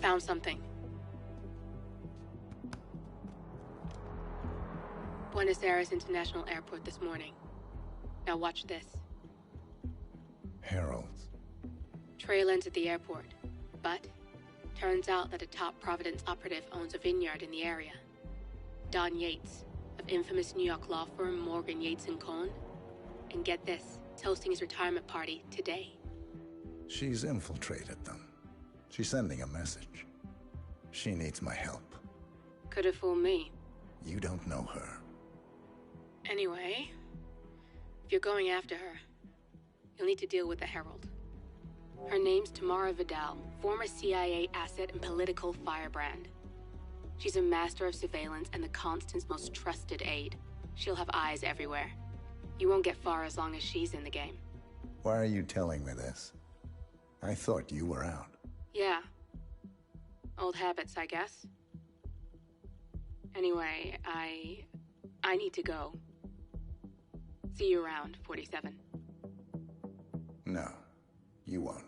found something. Buenos Aires International Airport this morning. Now watch this. Heralds. Trail ends at the airport, but turns out that a top Providence operative owns a vineyard in the area. Don Yates, of infamous New York law firm Morgan, Yates & Cohn. And get this, is hosting his retirement party today. She's infiltrated them. She's sending a message. She needs my help. Could have fooled me. You don't know her. Anyway, if you're going after her, you'll need to deal with the Herald. Her name's Tamara Vidal, former CIA asset and political firebrand. She's a master of surveillance and the Constant's most trusted aide. She'll have eyes everywhere. You won't get far as long as she's in the game. Why are you telling me this? I thought you were out. Yeah. Old habits, I guess. Anyway, I need to go. See you around, 47. No, you won't.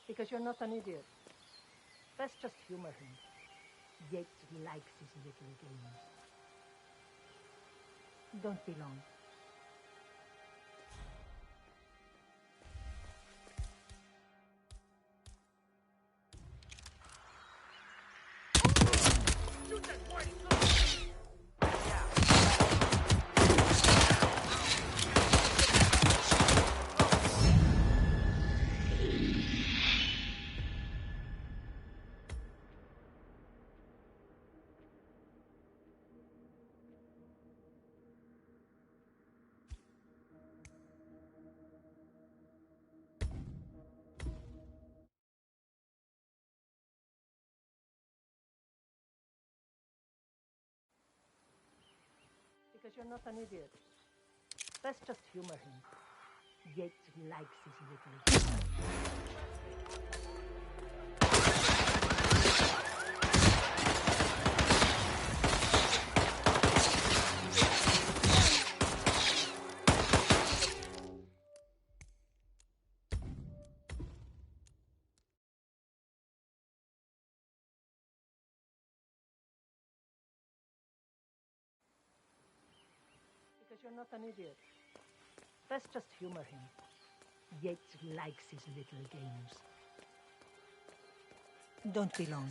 Because you're not an idiot. Let's just humor him. Yates likes his little games. Don't be long. Because you're not an idiot. Let's just humor him. Yates likes his little games. Because you're not an idiot. Let's just humor him. Yates likes his little games. Don't be long.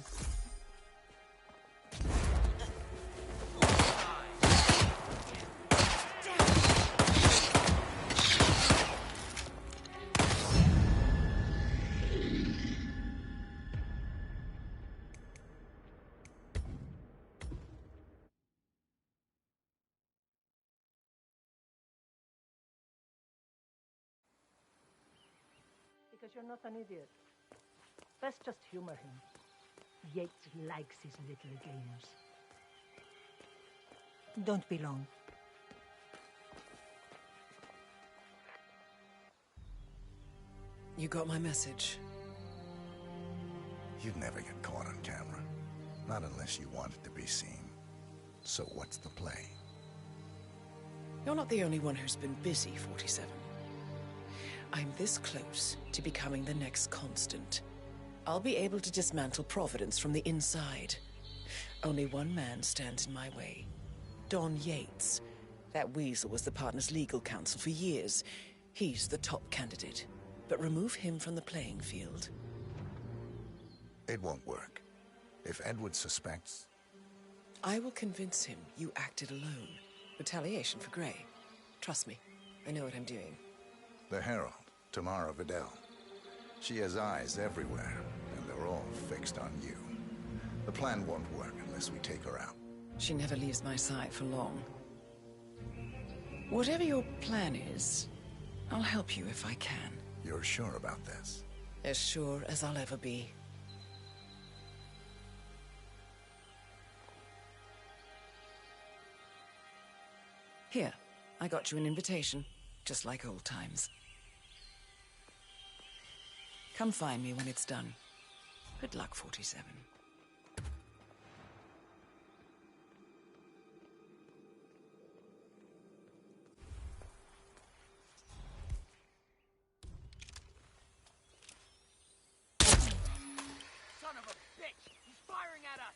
Because you're not an idiot. Let's just humor him. Yates likes his little games. Don't be long. You got my message. You'd never get caught on camera. Not unless you wanted to be seen. So what's the play? You're not the only one who's been busy, 47. I'm this close to becoming the next constant. I'll be able to dismantle Providence from the inside. Only one man stands in my way. Don Yates. That weasel was the partner's legal counsel for years. He's the top candidate. But remove him from the playing field. It won't work. If Edward suspects... I will convince him you acted alone. Retaliation for Gray. Trust me, I know what I'm doing. The Herald, Tamara Vidal. She has eyes everywhere, and they're all fixed on you. The plan won't work unless we take her out. She never leaves my side for long. Whatever your plan is, I'll help you if I can. You're sure about this? As sure as I'll ever be. Here, I got you an invitation, just like old times. Come find me when it's done. Good luck, 47. Son of a bitch! He's firing at us!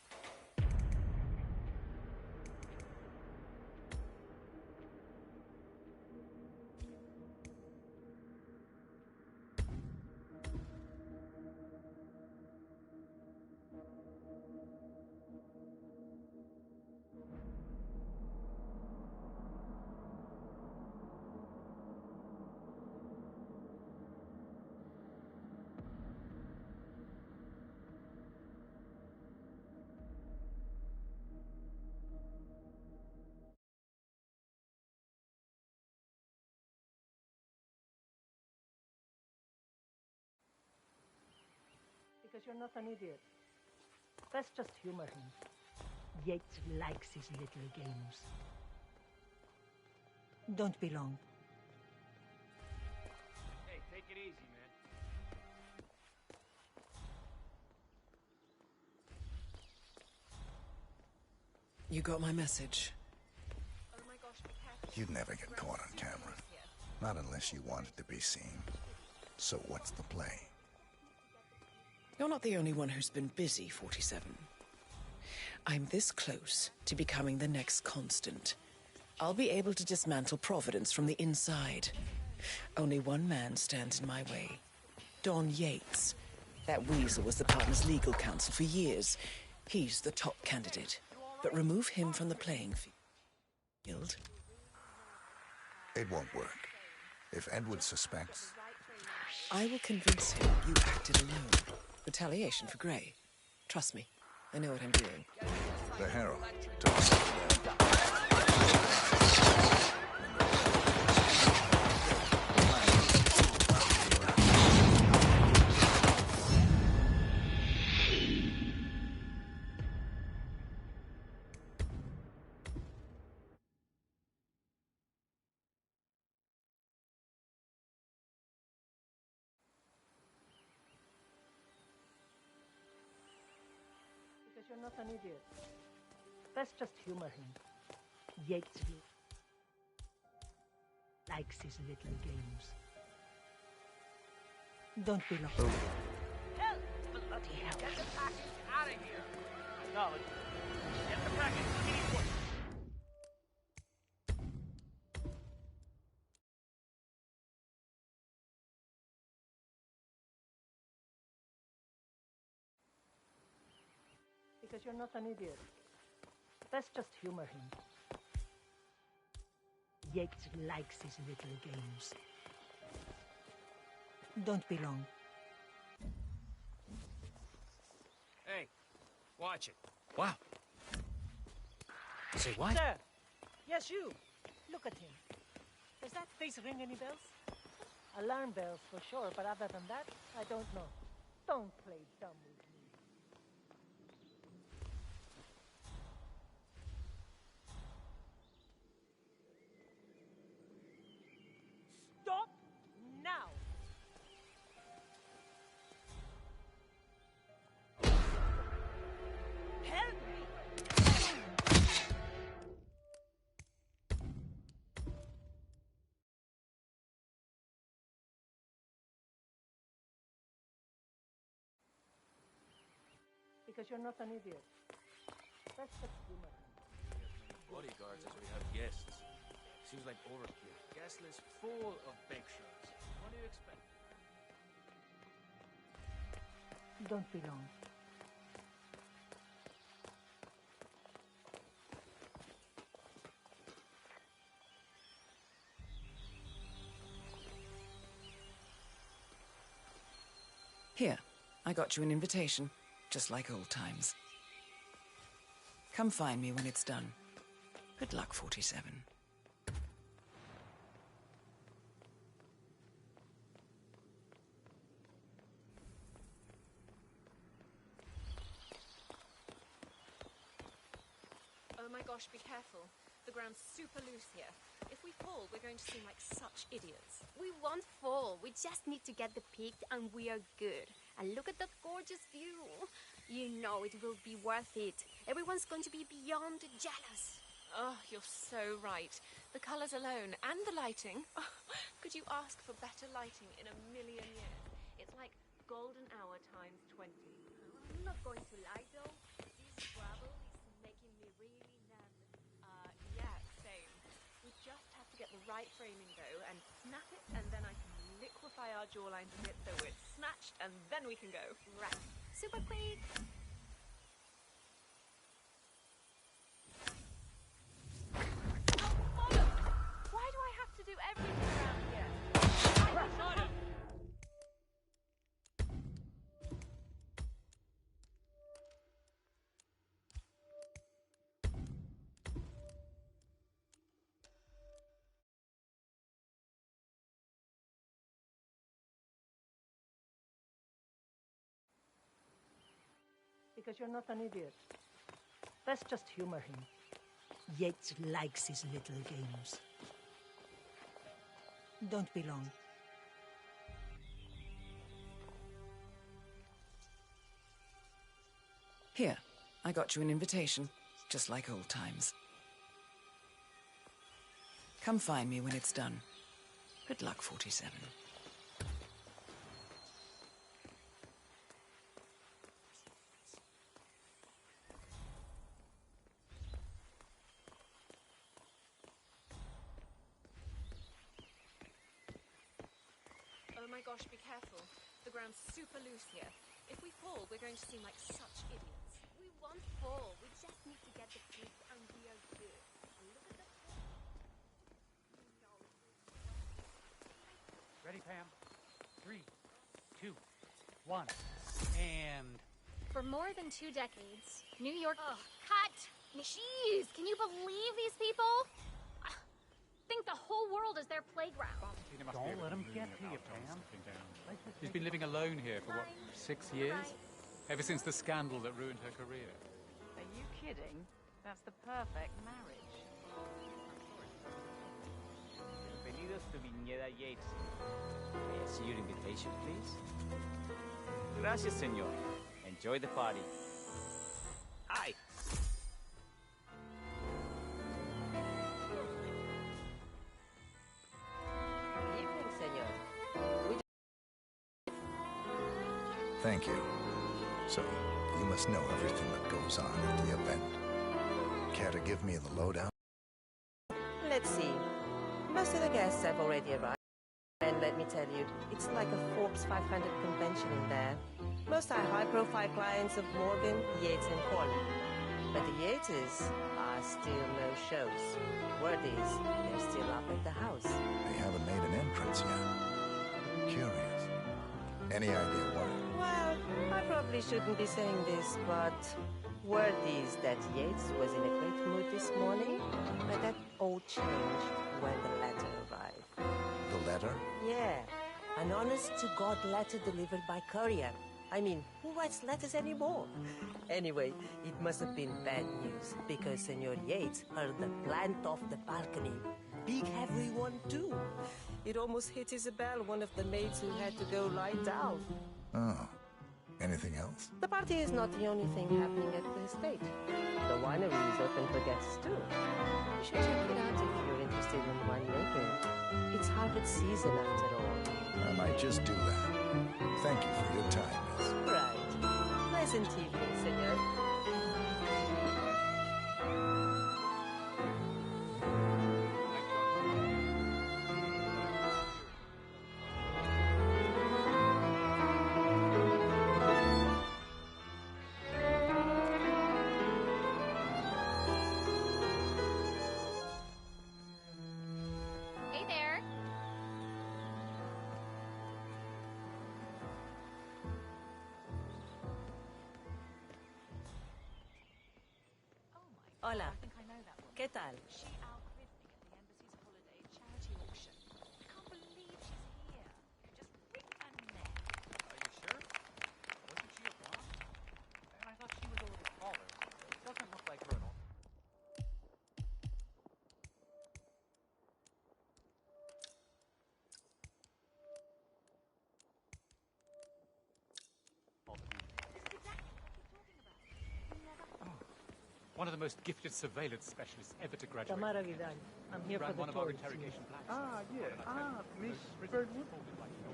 Because you're not an idiot. Let's just humor him. Yates likes his little games. Don't be long. Hey, take it easy, man. You got my message. You'd never get caught on camera. Not unless you wanted to be seen. So what's the play? You're not the only one who's been busy, 47. I'm this close to becoming the next constant. I'll be able to dismantle Providence from the inside. Only one man stands in my way. Don Yates. That weasel was the partner's legal counsel for years. He's the top candidate. But remove him from the playing field. It won't work. If Edward suspects... I will convince him you acted alone. Retaliation for Gray. Trust me, I know what I'm doing. The Herald, Tamara Because you're not an idiot. Let's just humor him. Yates likes his little games. Don't be long. Hell, bloody hell. Get the package out of here! Acknowledge. Get the package immediately! Because you're not an idiot. Let's just humor him. Yates likes his little games. Don't be long. Hey, watch it. Wow. Say what? Sir! Yes, you! Look at him. Does that face ring any bells? Alarm bells for sure, but other than that, I don't know. Don't play dumb with me. Stop now! Help me! Because you're not an idiot. That's just humor. Bodyguards as we have guests. Seems like overkill. Guest list full of big shots. What do you expect? Don't be long. Here, I got you an invitation, just like old times. Come find me when it's done. Good luck, 47. Oh my gosh, be careful. The ground's super loose here. If we fall, we're going to seem like such idiots. We won't fall. We just need to get the peak and we are good. And look at that gorgeous view. You know it will be worth it. Everyone's going to be beyond jealous. Oh, you're so right. The colors alone and the lighting. Oh, could you ask for better lighting in a million years? It's like golden hour times 20. I'm not going to lie though. This gravel is making me really nervous. Yeah, same. We just have to get the right framing though and snap it, and then I can liquefy our jawline to it so it's snatched, and then we can go. Right. Super quick. Why do I have to do everything around here? Because you're not an idiot. Let's just humor him. Yates likes his little games. Don't be long. Here, I got you an invitation, just like old times. Come find me when it's done. Good luck, 47. Oh my gosh, be careful. The ground's super loose here. If we fall, we're going to seem like such idiots. We won't fall. We just need to get the peak and we are good. And look at that. Ready, Pam? 3, 2, 1, and... For more than 2 decades, New York... Oh, cut! Jeez, can you believe these people? Think the whole world is their playground. Don't let him get to you, Pam. She's been living alone here for, what, 6 years? Right. Ever since the scandal that ruined her career. Are you kidding? That's the perfect marriage. Bienvenidos to Viñeda Yates. May I see your invitation, please? Gracias, señor. Enjoy the party. Hi. Evening, senor. Thank you. So, you must know everything that goes on at the event. Care to give me the lowdown? Let's see. Most of the guests have already arrived. And let me tell you, it's like a Forbes 500 convention in there. Most are high-profile clients of Morgan, Yates, and Corley. But the Yateses are still no shows. Word is, they're still up at the house. They haven't made an entrance yet. Curious. Any idea why? Well, I probably shouldn't be saying this, but word is that Yates was in a great mood this morning, but that all changed when the letter arrived. The letter? Yeah, an honest-to-God letter delivered by courier. I mean, who writes letters anymore? Anyway, it must have been bad news, because Senor Yates heard the plant off the balcony. Big heavy one, too. It almost hit Isabel, one of the maids who had to go lie down. Oh. Anything else? The party is not the only thing happening at the estate. The winery is open for guests, too. You should check it out if you're interested in winemaking. It's harvest season, after all. I might just do that. Thank you for your time, miss. Right. Pleasant evening, senor. Hey there. Hola. I think I know that one. ¿Qué tal? She outbid me at the embassy's holiday charity auction. I can't believe she's here. Just rip and neck. Are you sure? Wasn't she a blonde? And I thought she was a little taller. It doesn't look like her at all. One of the most gifted surveillance specialists ever to graduate. Tamara Vidal. I'm here for Ran the one of our tour. interrogation blasts. Miss Birdwood?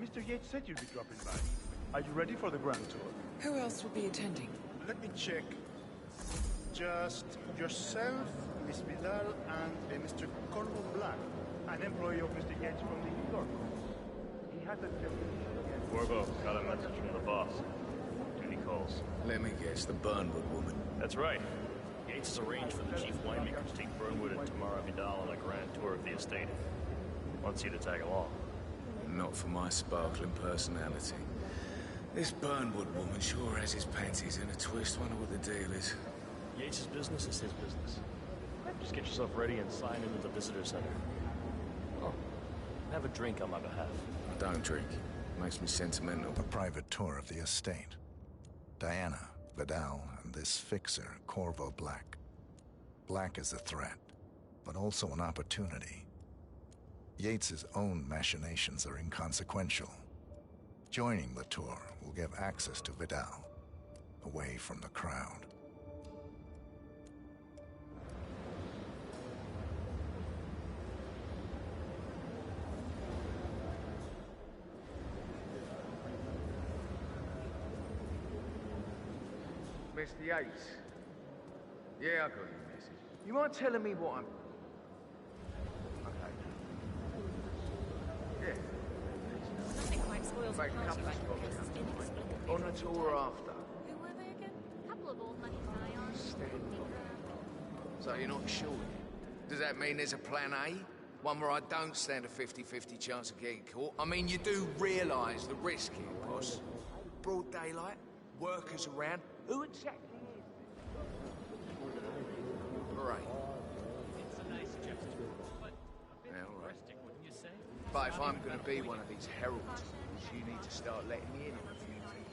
Mr. Yates said you'd be dropping by. Are you ready for the grand tour? Who else will be attending? Let me check. Just yourself, Miss Vidal, and Mr. Corvo Black, an employee of Mr. Yates from the New York. He had a Corvo, got a message from the boss. Duty calls. Let me guess, the Burnwood woman. That's right. Yates has arranged for the chief winemaker to take Burnwood and Tamara Vidal on a grand tour of the estate. Wants you to tag along. Not for my sparkling personality. This Burnwood woman sure has his panties in a twist. Wonder what the deal is. Yates' business is his business. Just get yourself ready and sign into the visitor center. Oh, have a drink on my behalf. I don't drink. Makes me sentimental. A private tour of the estate. Diana, Vidal, and this fixer, Corvo Black. Black is a threat, but also an opportunity. Yates's own machinations are inconsequential. Joining the tour will give access to Vidal, away from the crowd. Mr. Yates. Yeah, I got your message. You mind telling me what I'm... Okay. Yeah. Nothing quite spoils the Make a party couple like of your spots. case is inexplicably On the tour after. Who were they again? Couple of old money scions. So you're not sure yet? Does that mean there's a plan A? One where I don't stand a 50-50 chance of getting caught? I mean, you do realise the risk here, boss. Broad daylight, workers around. Who exactly is this? Right. It's a nice gesture, but a bit heuristic, wouldn't you say? But if I'm going to be one of these heralds, you need to start letting me in on a few things.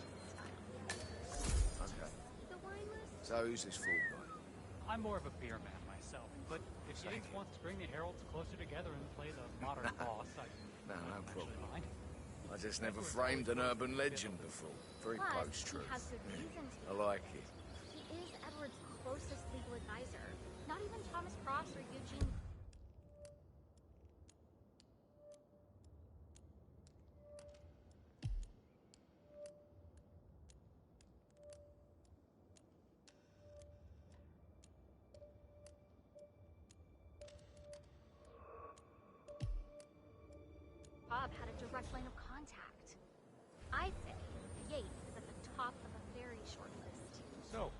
Okay. So who's this fool guy? I'm more of a beer man myself, but if Yates wants to bring the heralds closer together and play the modern boss, I No don't problem. actually mind. I just never framed an urban legend before. Very Plus, close he truth. has good reason I to. like it. He is Edward's closest legal advisor. Not even Thomas Cross or Eugene. Bob had a direct line of contact. I say Yates is at the top of a very short list. So,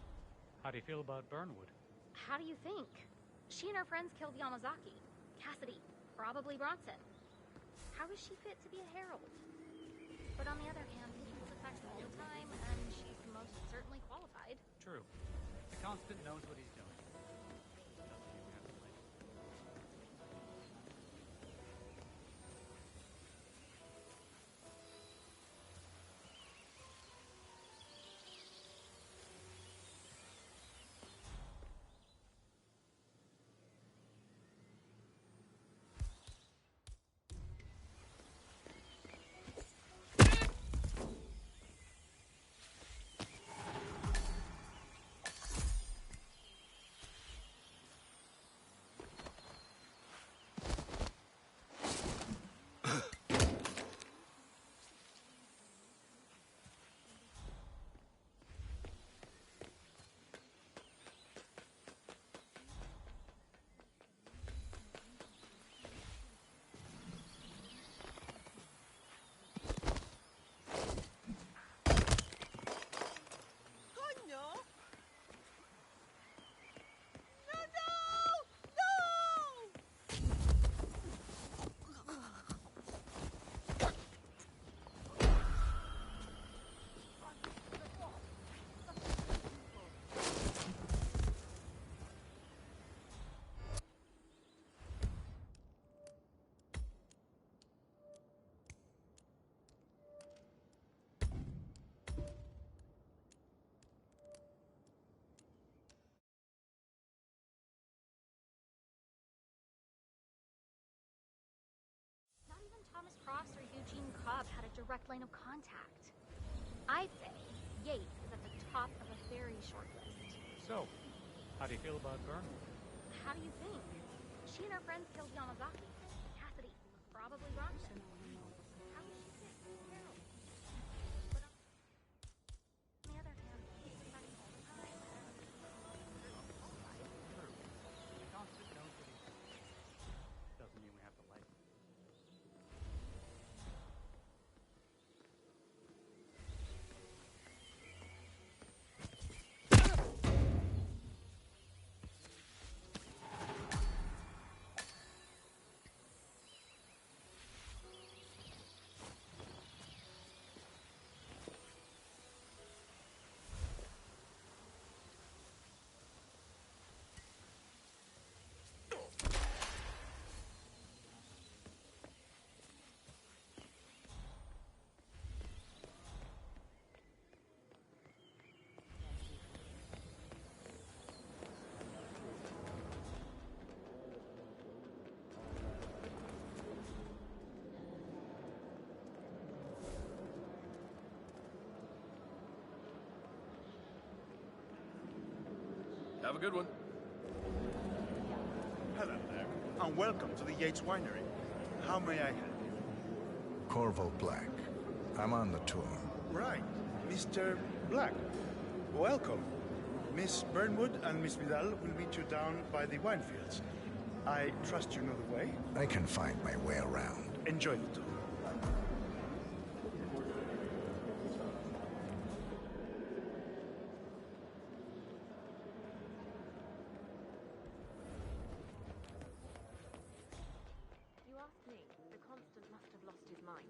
how do you feel about Burnwood? How do you think? She and her friends killed Yamazaki. Cassidy, probably Bronson. How is she fit to be a herald? But on the other hand, business affects all the time, and she's most certainly qualified. True. The Constant knows what he's doing. direct line of contact. I'd say Yates is at the top of a very short list. So, how do you feel about Burnwood? How do you think? She and her friends killed Yamazaki. Cassidy, probably Bronson. How is she fit to be a hero? But on the other hand, she's fighting all the time. Constant knows what he's doing. Doesn't mean we have to like him. Have a good one. Hello there, and welcome to the Yates Winery. How may I help you? Corvo Black. I'm on the tour. Right, Mr. Black. Welcome. Miss Burnwood and Miss Vidal will meet you down by the wine fields. I trust you know the way? I can find my way around. Enjoy the tour. You ask me, the Constant must have lost his mind.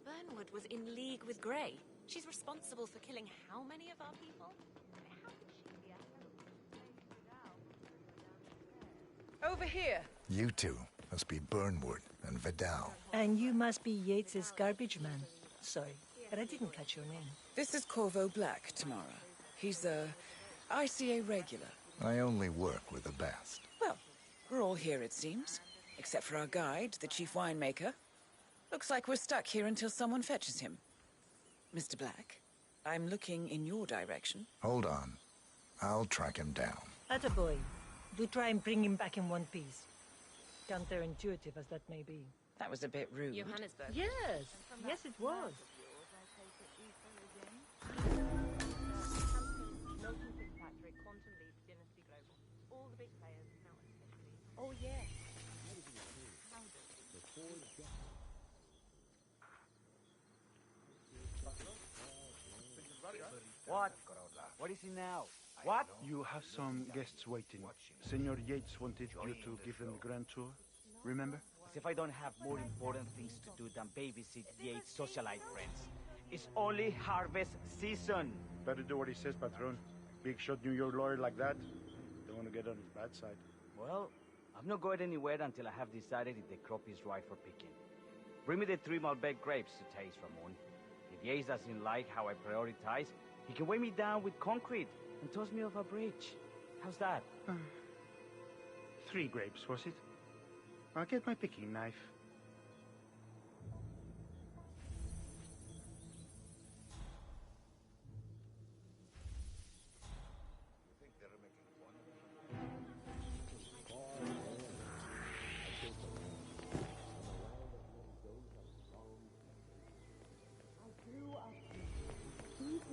Burnwood was in league with Grey. She's responsible for killing how many of our people? How could she be a herald? Over here. You two must be Burnwood and Vidal. And you must be Yates's garbage man. Sorry, but I didn't catch your name. This is Corvo Black, Tamara. He's a ICA regular. I only work with the best. Well, we're all here, it seems. Except for our guide, the chief winemaker. Looks like we're stuck here until someone fetches him. Mr. Black, I'm looking in your direction. Hold on. I'll track him down. Attaboy. Do try and bring him back in one piece. Counterintuitive as that may be. That was a bit rude. Johannesburg. Yes, yes it was. Milton Fitzpatrick, Quantum Leap, Dynasty Global. All the big players now at 50. Oh, yeah. What? What is it now? What? You have some guests waiting. Senor Yates wanted you to give them the grand tour. Remember? As if I don't have more important things to do than babysit Yates' socialite friends. It's only harvest season. Better do what he says, Patron. Big shot New York lawyer like that. Don't want to get on his bad side. Well, I'm not going anywhere until I have decided if the crop is right for picking. Bring me the 3 Malbec grapes to taste, Ramon. If Yates doesn't like how I prioritize, he can weigh me down with concrete and toss me off a bridge. How's that? 3 grapes, was it? I'll get my picking knife.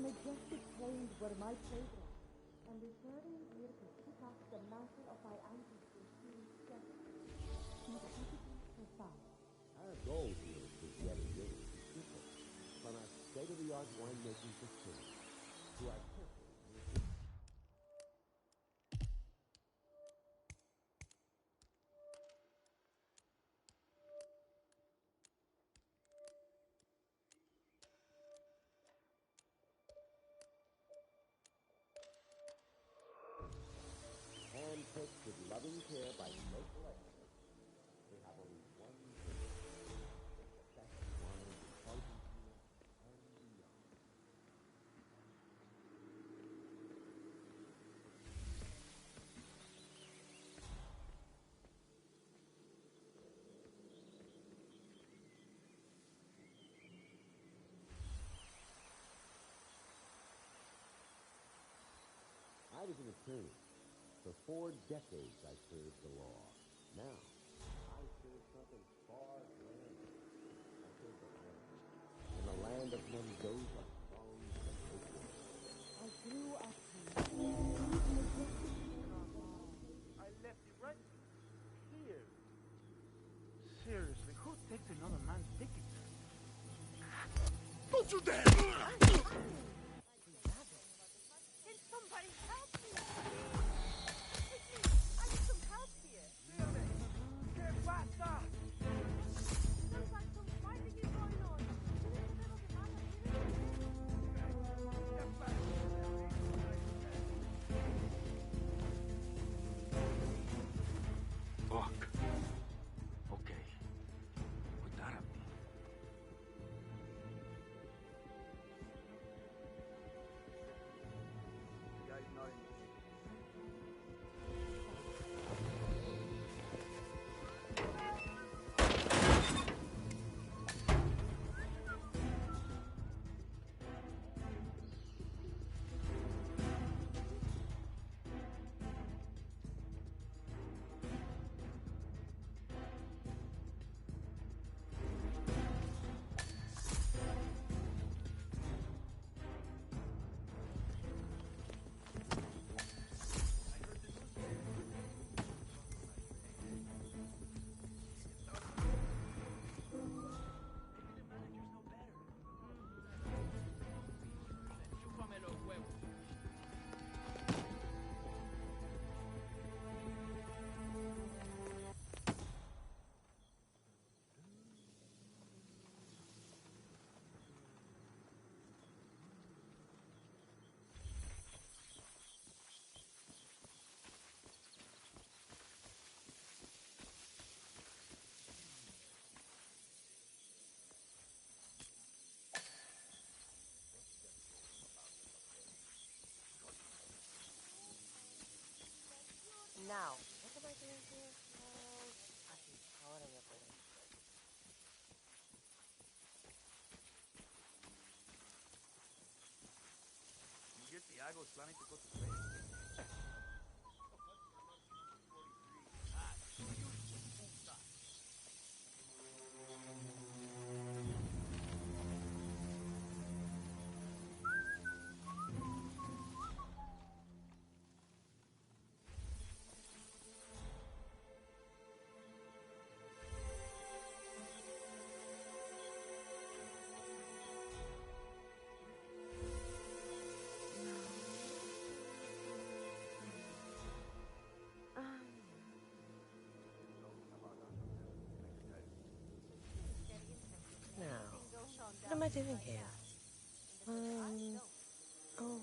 Majestic plains were my playground, and returning here to pick up the mantle of my ancestors seems profound. Our goal here is to get a young people from our state-of-the-art winemaking facility to our careful handpicked with loving care by local experts. They have only one thing. The best wines in Argentina and beyond. attorney. For 4 decades, I served the law. Now, I serve something far grander. I serve the land. In the land of Mendoza, songs and rituals. I grew up here. I left it right here. Seriously, who takes another man's ticket? Don't you dare! Can somebody help me? I need some help here. ¿Qué pasa? Looks like some fighting is going on. Fuck. Okay. Cuidado. Guys, not in. Now, what am I doing here? Aquí, ahora ya puedo. You get Thiago's planning to go to space. Now, what am I doing here? Oh.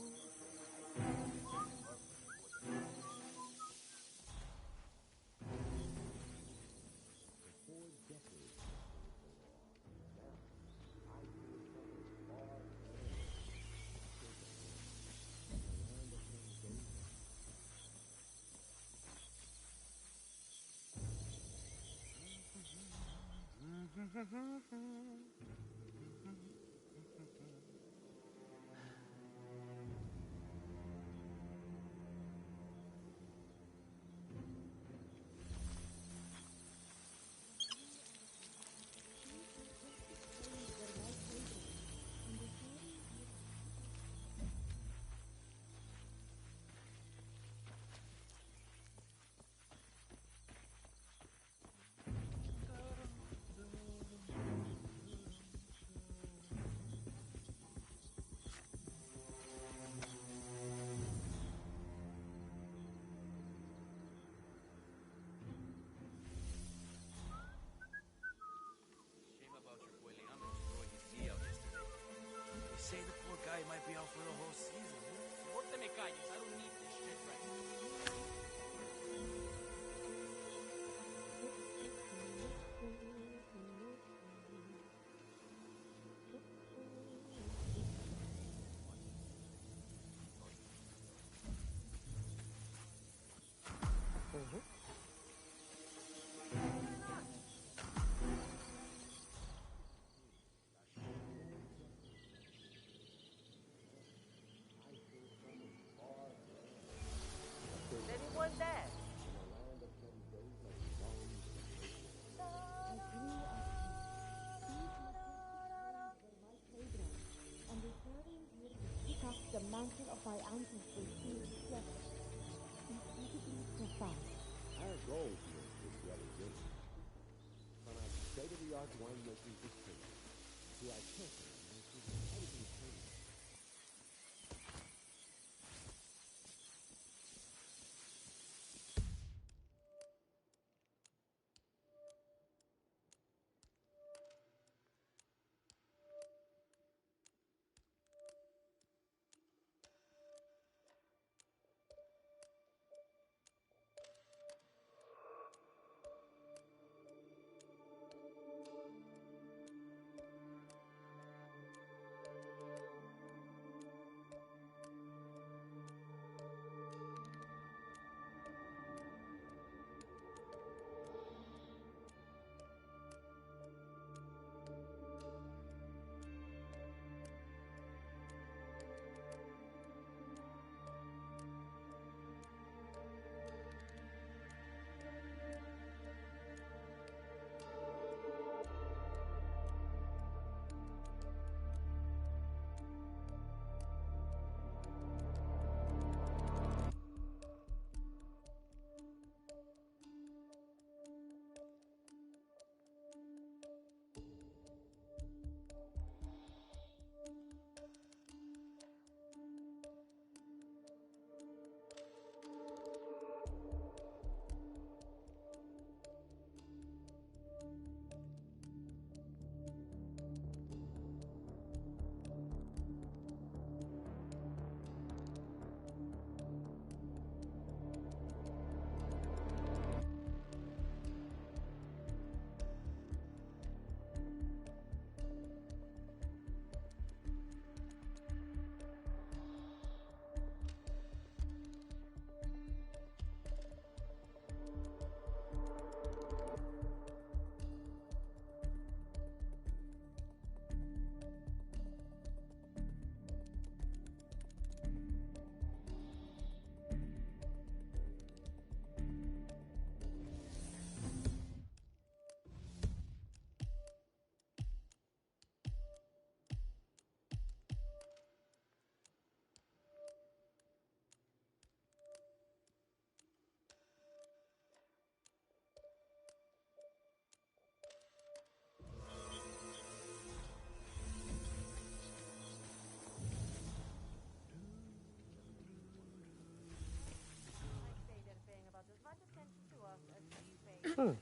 Hmm.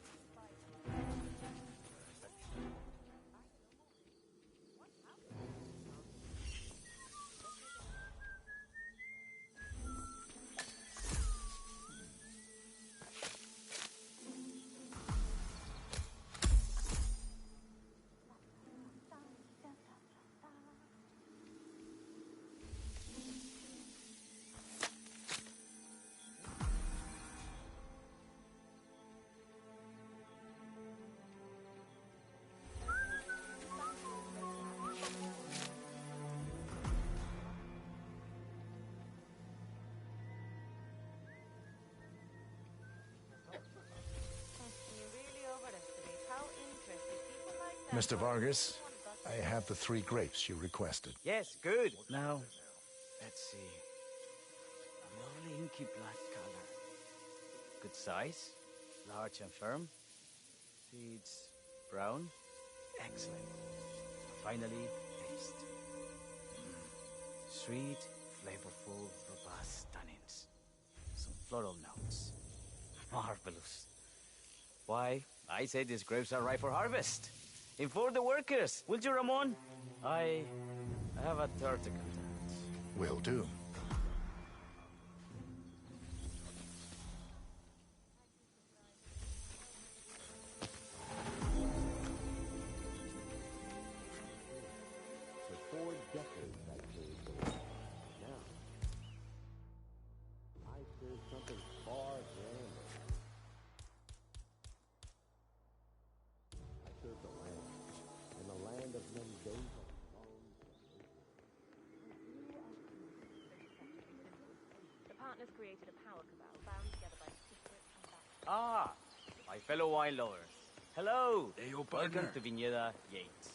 Mr. Vargas, I have the 3 grapes you requested. Yes, good. Now, let's see. A lovely inky black color. Good size, large and firm. Seeds brown. Excellent. Finally, taste. Sweet, flavorful, robust tannins. Some floral notes. Marvelous. Why, I say these grapes are ripe for harvest. Inform the workers, will you, Ramon? I have a turtle. Will do. For 4 decades I served the law. Now, I serve something far grander. I serve the land, and the land of Mendoza. The partners created a power cabal bound together by secret and battle. Ah, my fellow wine lovers. Hello. Hey, yo, Welcome partner. to Viñeda Yates.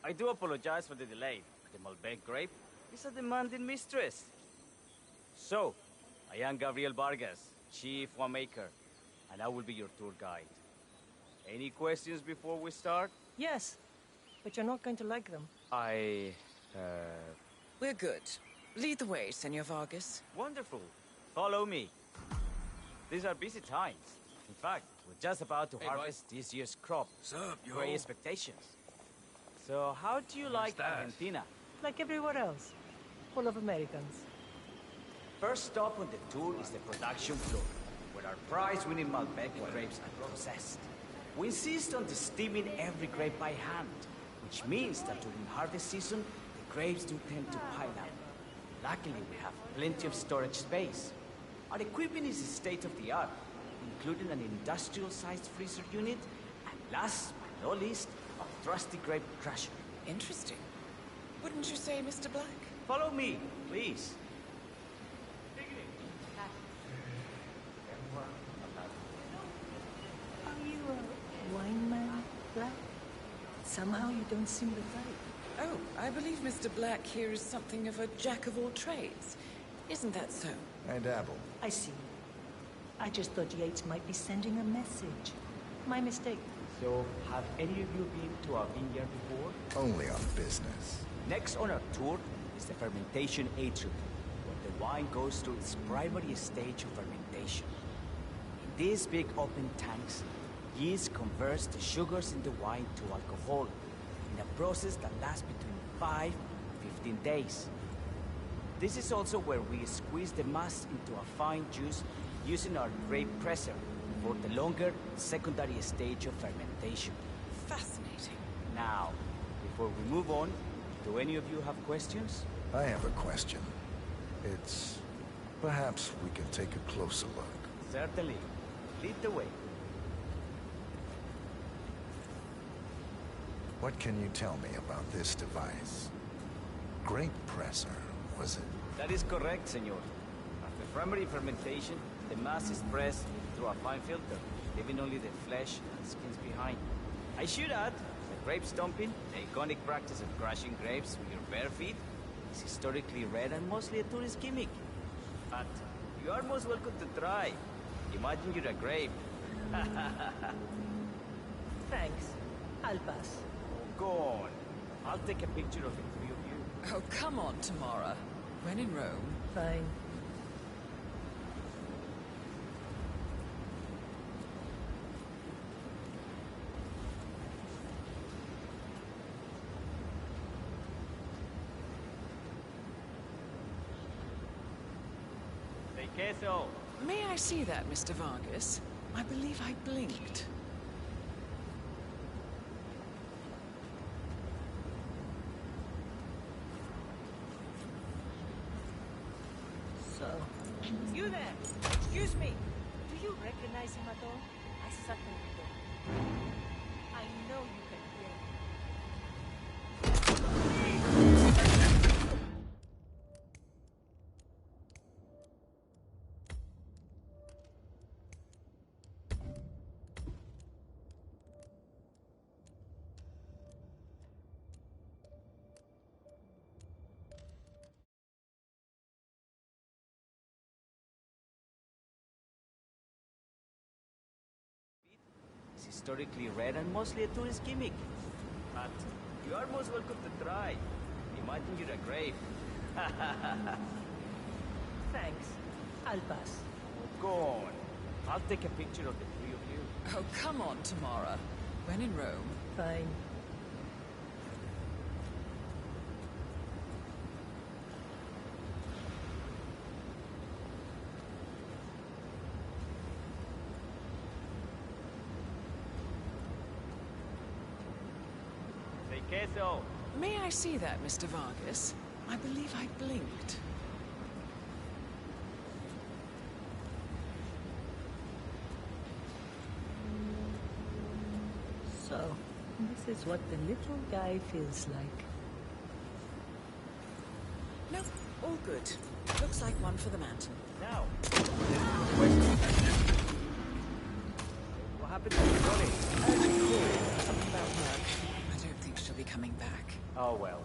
I do apologize for the delay. The Malbec grape is a demanding mistress. So, I am Gabriel Vargas, Chief Winemaker, and I will be your tour guide. Any questions before we start? Yes. but you're not going to like them. We're good. Lead the way, Senor Vargas. Wonderful. Follow me. These are busy times. In fact, we're just about to harvest this year's crop. Sup, yo? Great expectations. So, how do you like Argentina? Like everywhere else. Full of Americans. First stop on the tour is the production floor, where our prize-winning Malbec grapes are processed. We insist on steaming every grape by hand, which means that during harvest season, the grapes do tend to pile up. Luckily, we have plenty of storage space. Our equipment is state-of-the-art, including an industrial-sized freezer unit, and last but not least, a trusty grape crusher. Interesting. Wouldn't you say, Mr. Black? Follow me, please. Are you a wine man, Black? Somehow you don't seem the type. Oh, I believe Mr. Black here is something of a jack-of-all-trades. Isn't that so? I dabble. I see. I just thought Yates might be sending a message. My mistake. So, have any of you been to our vineyard before? Only on business. Next on our tour is the fermentation atrium, where the wine goes through its primary stage of fermentation. In these big open tanks, yeast converts the sugars in the wine to alcohol, in a process that lasts between 5 and 15 days. This is also where we squeeze the mass into a fine juice using our grape presser for the longer secondary stage of fermentation. Fascinating. Now, before we move on, do any of you have questions? I have a question. It's... perhaps we can take a closer look. Certainly. Lead the way. What can you tell me about this device? Grape presser, was it? That is correct, senor. After primary fermentation, the mass is pressed through a fine filter, leaving only the flesh and skins behind. I should add, the grape stomping, the iconic practice of crushing grapes with your bare feet, is historically rare and mostly a tourist gimmick. But you are most welcome to try. Imagine you're a grape. Thanks. I'll pass. Go on. I'll take a picture of the three of you. Oh, come on, Tamara. When in Rome. Fine. Say queso. May I see that, Mr. Vargas? I believe I blinked. So, you there! Excuse me! Do you recognize him at all? I certainly don't. I know you can hear me. It's historically rare and mostly a tourist gimmick. But you are most welcome to try. Imagine you're a grape. Thanks. I'll pass. Go on. I'll take a picture of the three of you. Oh, come on, Tamara. When in Rome. Fine. Say queso. May I see that, Mr. Vargas? I believe I blinked. So, this is what the little guy feels like. No, all good. Looks like one for the mantle. Now, what happened to the trolley? Something about her. I don't think she'll be coming back. Oh well.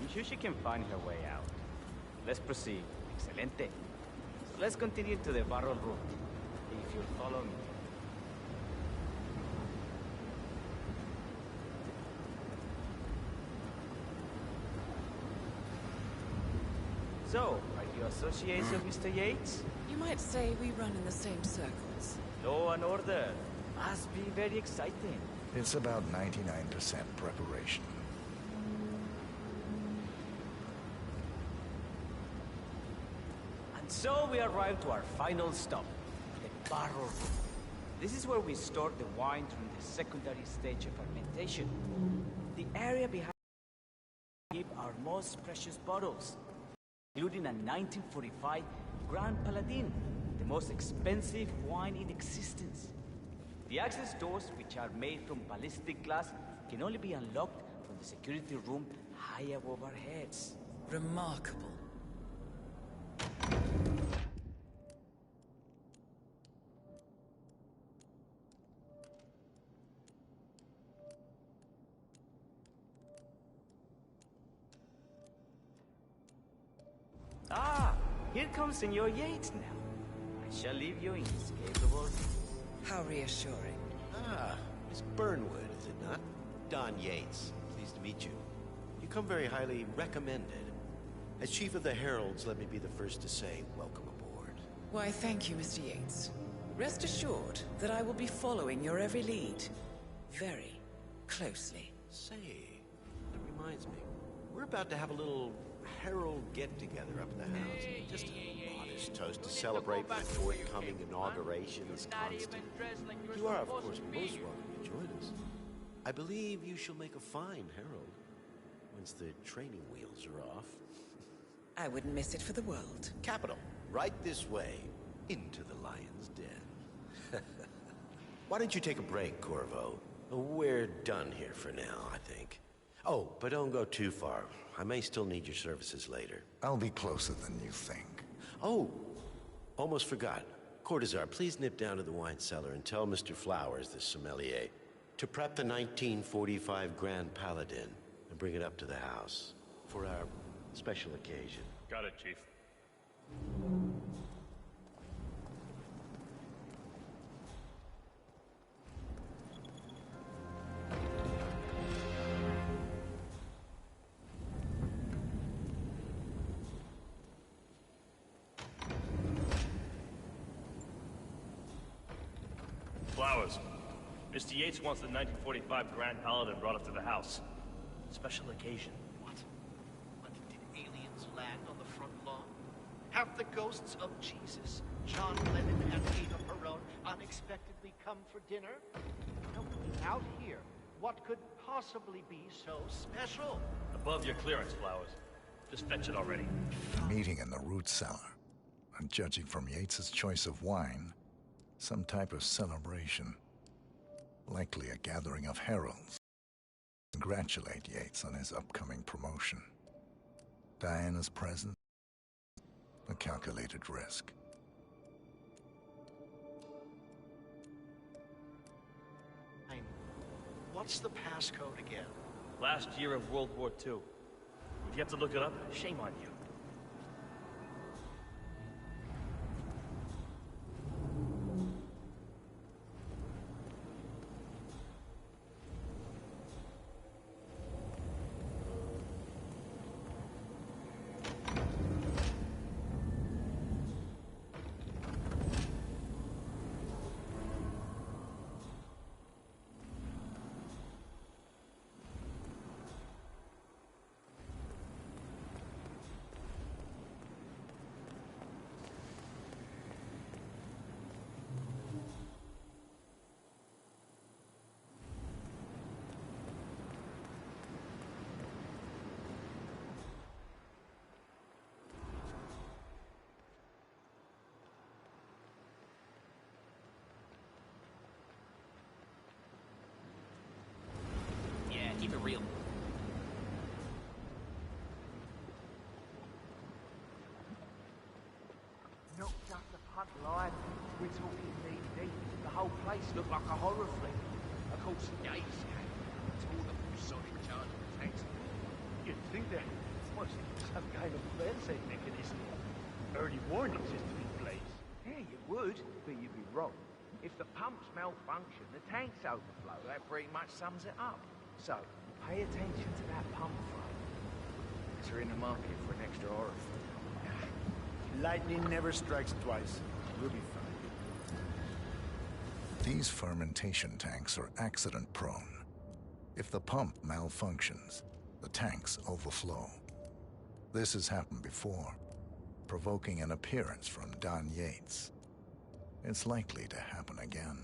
I'm sure she can find her way out. Let's proceed. Excelente. So let's continue to the barrel route. If you'll follow me. So, are you associates of Mr. Yates? You might say we run in the same circles. Law and order. Must be very exciting. It's about 99% preparation. And so we arrive to our final stop, the barrel room. This is where we store the wine during the secondary stage of fermentation. The area behind keep our most precious bottles, including a 1945 Grand Paladin, the most expensive wine in existence. The access doors, which are made from ballistic glass, can only be unlocked from the security room high above our heads. Remarkable. Ah, here comes Senor Yates now. I shall leave you inescapable. How reassuring. Ah, Miss Burnwood, is it not? Don Yates. Pleased to meet you. You come very highly recommended. As Chief of the Heralds, let me be the first to say welcome aboard. Why, thank you, Mr. Yates. Rest assured that I will be following your every lead. Very closely. Say, that reminds me. We're about to have a little Herald get-together up at the house. Just a modest toast to celebrate my forthcoming inauguration as Constant. You are, of course, most welcome to join us. I believe you shall make a fine Herald once the training wheels are off. I wouldn't miss it for the world. Capital. Right this way, into the lion's den. Why don't you take a break, Corvo? We're done here for now, I think. Oh, but don't go too far. I may still need your services later. I'll be closer than you think. Oh, almost forgot. Cortazar, please nip down to the wine cellar and tell Mr. Flowers, the sommelier, to prep the 1945 Grand Paladin and bring it up to the house for our special occasion. Got it, Chief. Flowers. Mr. Yates wants the 1945 Grand Paladin brought up to the house. Special occasion. What? Did aliens land on the front lawn? Have the ghosts of Jesus, John Lennon, and Ada Perón unexpectedly come for dinner? No, out here, what could possibly be so special? Above your clearance, Flowers. Just fetch it already. A meeting in the root cellar. And judging from Yates's choice of wine, some type of celebration. Likely a gathering of heralds. Congratulate Yates on his upcoming promotion. Diana's presence, a calculated risk. What's the passcode again? Last year of World War II. If you have to look it up, shame on you. Keep it real. Knocked up the pub line. We're talking knee deep. The whole place looked like a horror flick. Of course, days came. Tore the solid charge of the tanks. You'd think there was some kind of fail-safe mechanism. Early warning system in place. Yeah, you would, but you'd be wrong. If the pumps malfunction, the tanks overflow. That pretty much sums it up. So, pay attention to that pump flow. Because we're in the market for an extra horror film. Lightning never strikes twice. We'll be fine. These fermentation tanks are accident-prone. If the pump malfunctions, the tanks overflow. This has happened before, provoking an appearance from Don Yates. It's likely to happen again.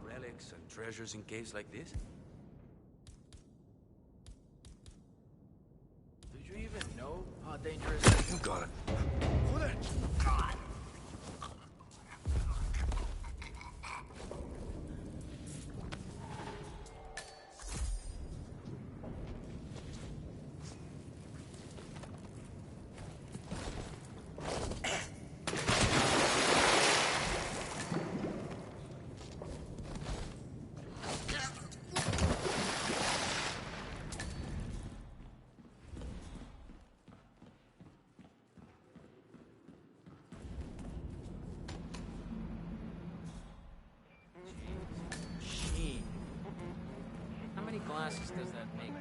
Relics and treasures in caves like this? Did you even know how dangerous? You got it. Pull it! Glasses does that make?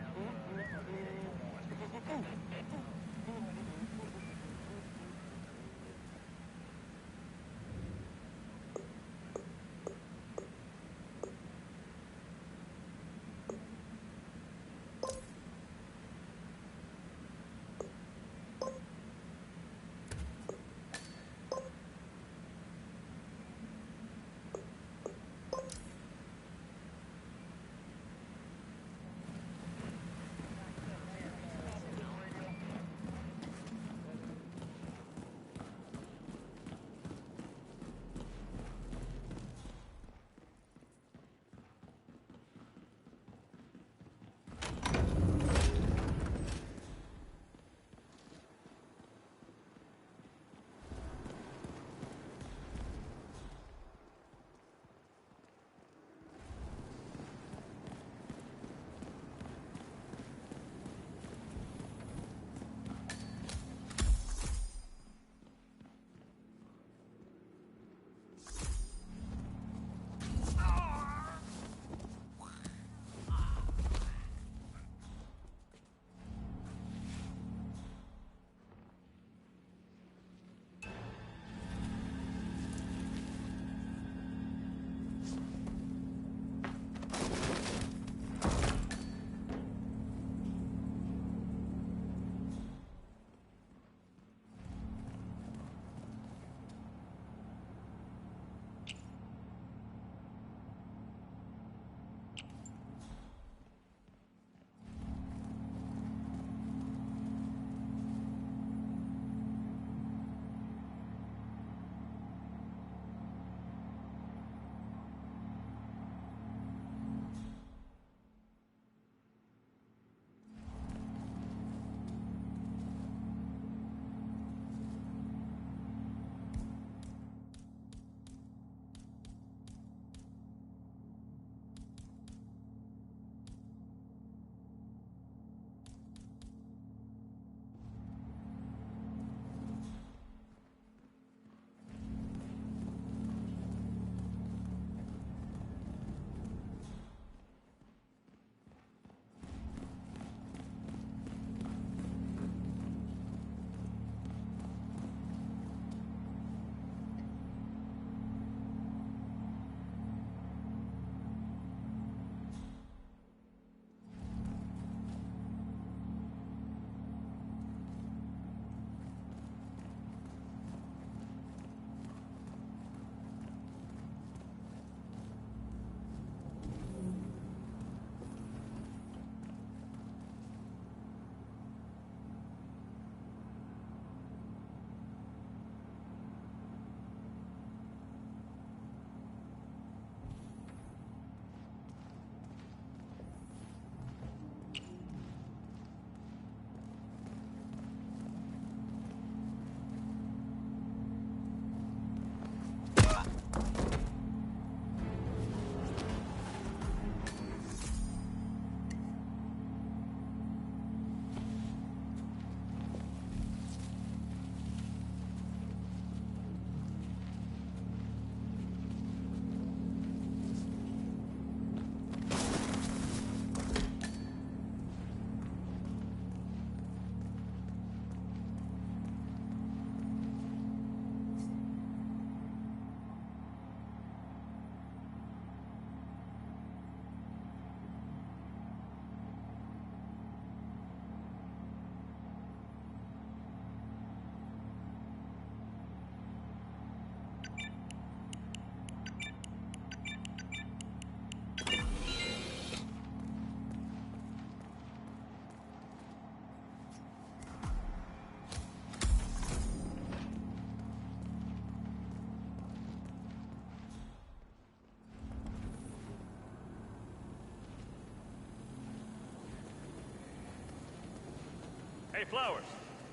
Hey, Flowers!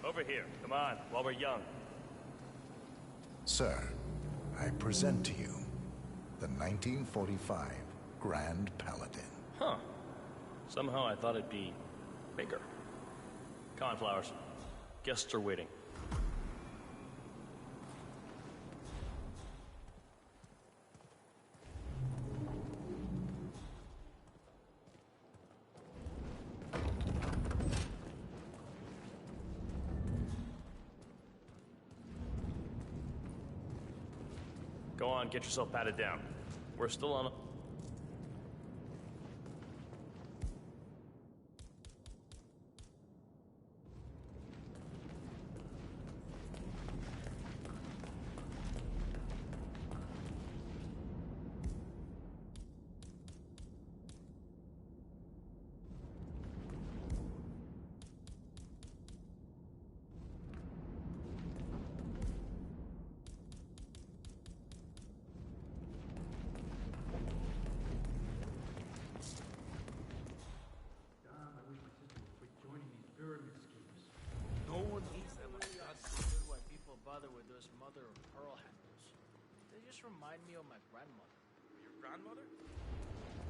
Over here. Come on, while we're young. Sir, I present to you the 1945 Grand Paladin. Huh. Somehow I thought it'd be bigger. Come on, Flowers. Guests are waiting. Go on, get yourself patted down. We're still on a... No one needs them. I understood why people bother with those mother of pearl handles. They just remind me of my grandmother. Your grandmother?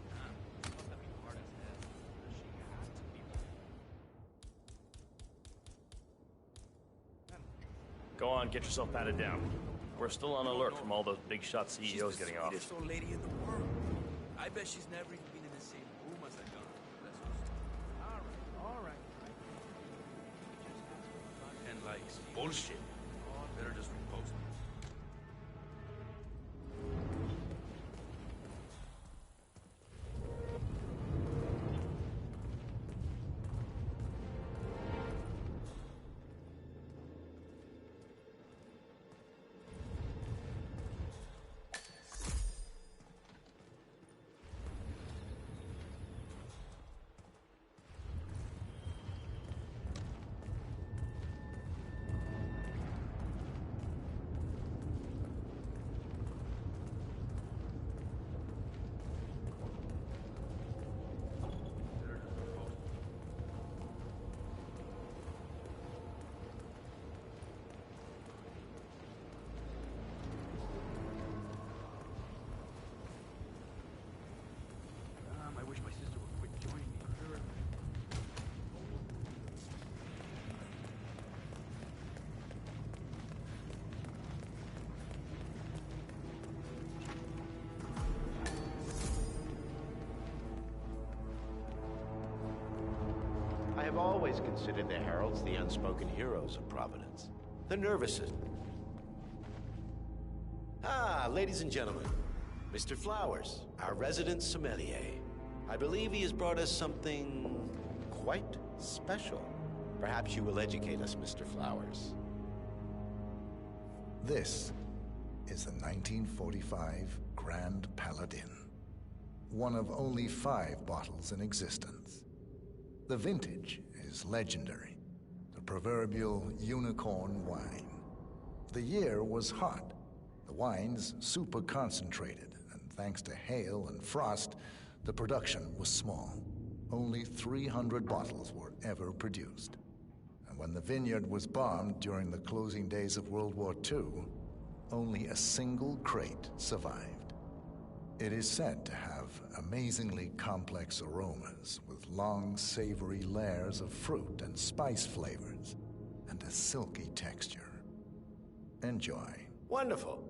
Nah, she must have been hard as hell. She had to be. Go on, get yourself patted down. We're still on alert from all those big shot CEOs getting off. She's the sweetest old lady in the world. I bet she's never even been in the same room as that guy. All right. And like bullshit. Better just repost it. I wish my sister would quit joining me. I have always considered the heralds the unspoken heroes of Providence. The nervous system. Ah, ladies and gentlemen, Mr. Flowers, our resident sommelier. I believe he has brought us something quite special. Perhaps you will educate us, Mr. Flowers. This is the 1945 Grand Paladin, one of only 5 bottles in existence. The vintage is legendary, the proverbial unicorn wine. The year was hot, the wine's super concentrated, and thanks to hail and frost, the production was small. Only 300 bottles were ever produced. And when the vineyard was bombed during the closing days of World War II, only a single crate survived. It is said to have amazingly complex aromas with long, savory layers of fruit and spice flavors, and a silky texture. Enjoy. Wonderful.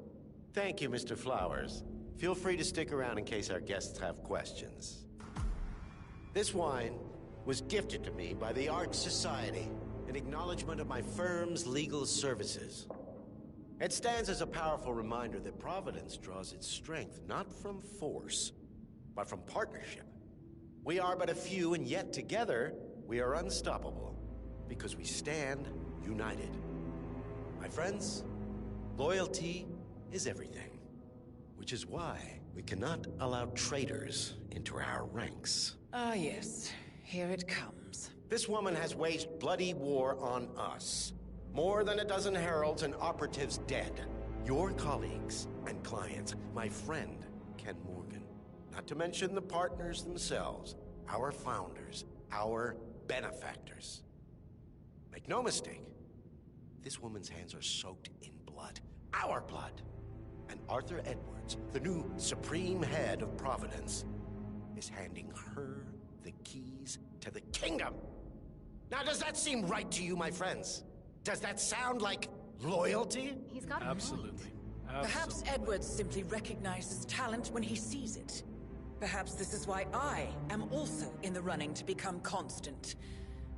Thank you, Mr. Flowers. Feel free to stick around in case our guests have questions. This wine was gifted to me by the Art Society in acknowledgement of my firm's legal services. It stands as a powerful reminder that Providence draws its strength not from force, but from partnership. We are but a few, and yet together we are unstoppable because we stand united. My friends, loyalty is everything. Which is why we cannot allow traitors into our ranks. Ah, yes. Here it comes. This woman has waged bloody war on us. More than a dozen heralds and operatives dead. Your colleagues and clients. My friend, Ken Morgan. Not to mention the partners themselves. Our founders. Our benefactors. Make no mistake, this woman's hands are soaked in blood. Our blood! And Arthur Edwards, the new supreme head of Providence, is handing her the keys to the kingdom. Now, does that seem right to you, my friends? Does that sound like loyalty? He's got a Absolutely. Perhaps Edwards simply recognizes talent when he sees it. Perhaps this is why I am also in the running to become constant.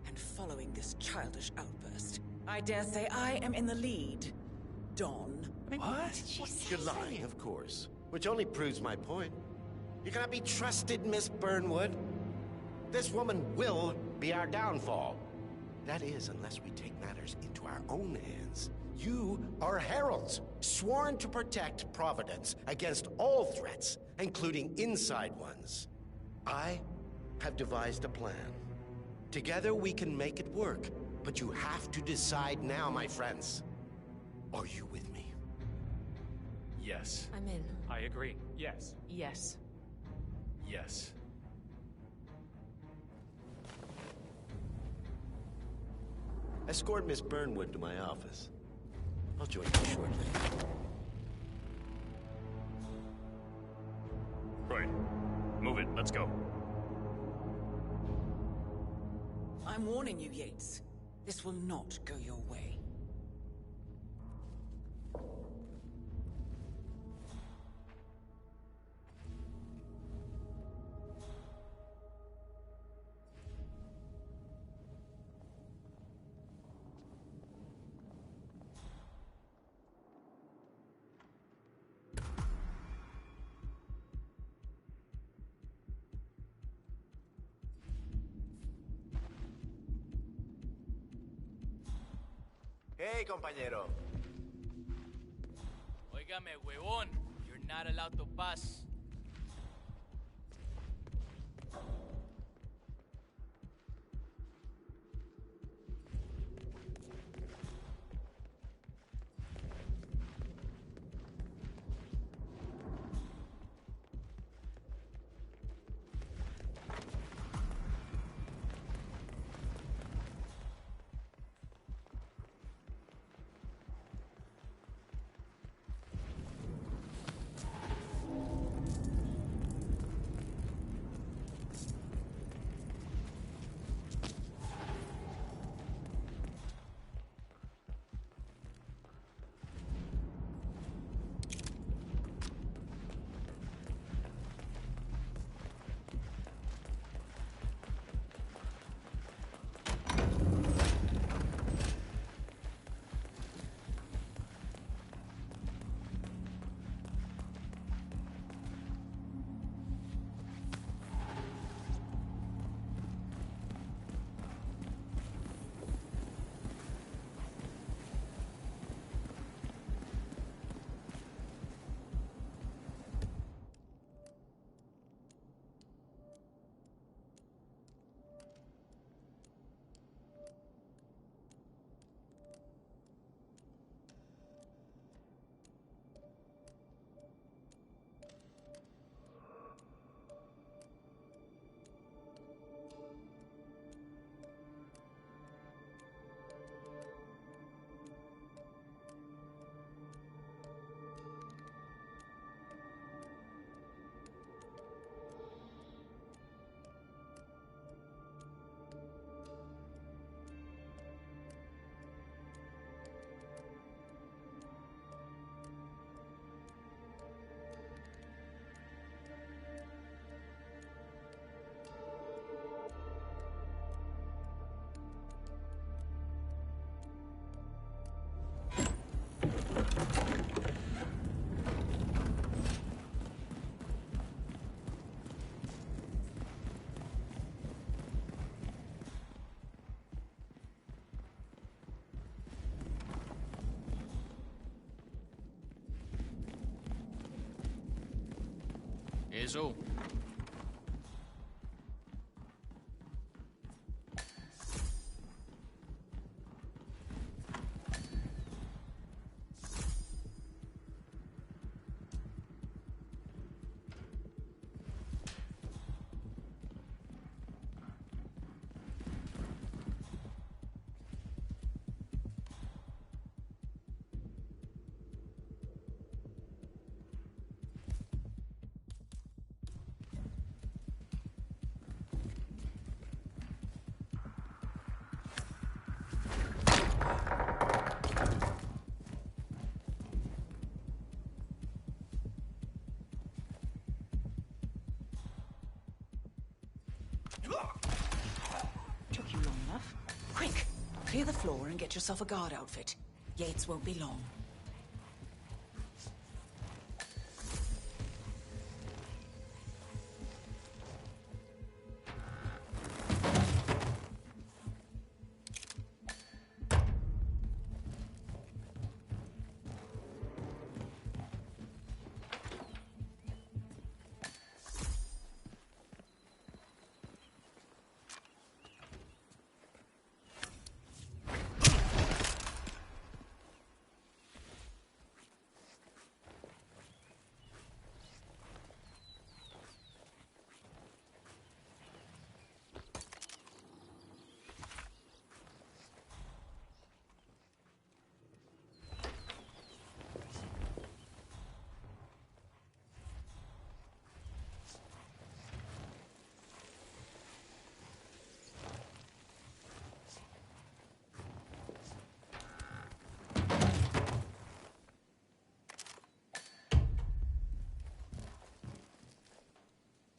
And following this childish outburst, I dare say I am in the lead. Dawn. What? You're lying, of course. Which only proves my point. You cannot be trusted, Miss Burnwood. This woman will be our downfall. That is, unless we take matters into our own hands. You are heralds, sworn to protect Providence against all threats, including inside ones. I have devised a plan. Together we can make it work, but you have to decide now, my friends. Are you with me? Yes. I'm in. I agree. Yes. Yes. Yes. Escort Miss Burnwood to my office. I'll join you shortly. Right. Move it. Let's go. I'm warning you, Yates. This will not go your way. Hey, compañero. Óigame, huevón. You're not allowed to pass. Eso. Clear the floor and get yourself a guard outfit. Yates won't be long.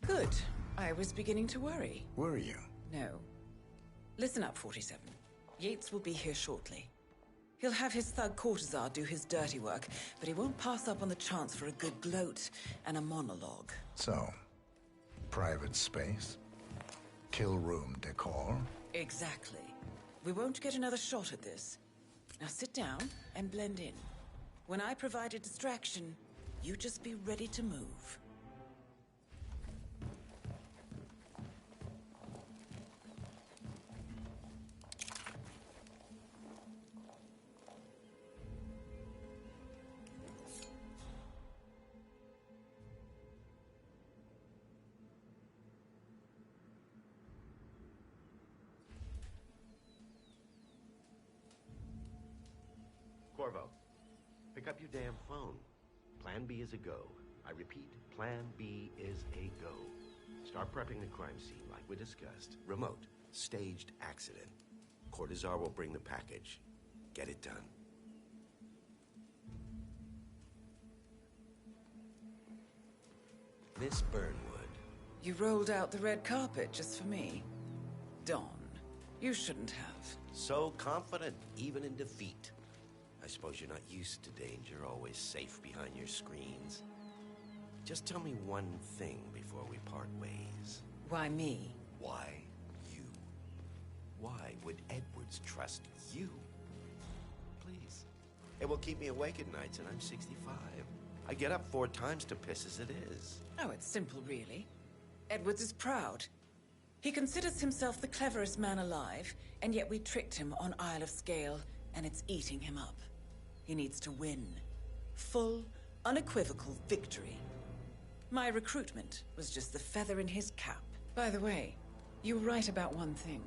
Good. I was beginning to worry. Were you? No. Listen up, 47. Yates will be here shortly. He'll have his thug Cortazar do his dirty work, but he won't pass up on the chance for a good gloat and a monologue. So, private space? Kill room decor? Exactly. We won't get another shot at this. Now sit down and blend in. When I provide a distraction, you just be ready to move. Corvo, pick up your damn phone. Plan B is a go. I repeat, Plan B is a go. Start prepping the crime scene like we discussed. Remote, staged accident. Cortazar will bring the package. Get it done. Miss Burnwood. You rolled out the red carpet just for me. Don, you shouldn't have. So confident, even in defeat. I suppose you're not used to danger, always safe behind your screens. Just tell me one thing before we part ways. Why me? Why you? Why would Edwards trust you? Please. It will keep me awake at nights, and I'm 65. I get up 4 times to piss as it is. Oh, it's simple, really. Edwards is proud. He considers himself the cleverest man alive, and yet we tricked him on Isle of Scale, and it's eating him up. He needs to win. Full, unequivocal victory. My recruitment was just the feather in his cap. By the way, you were right about one thing.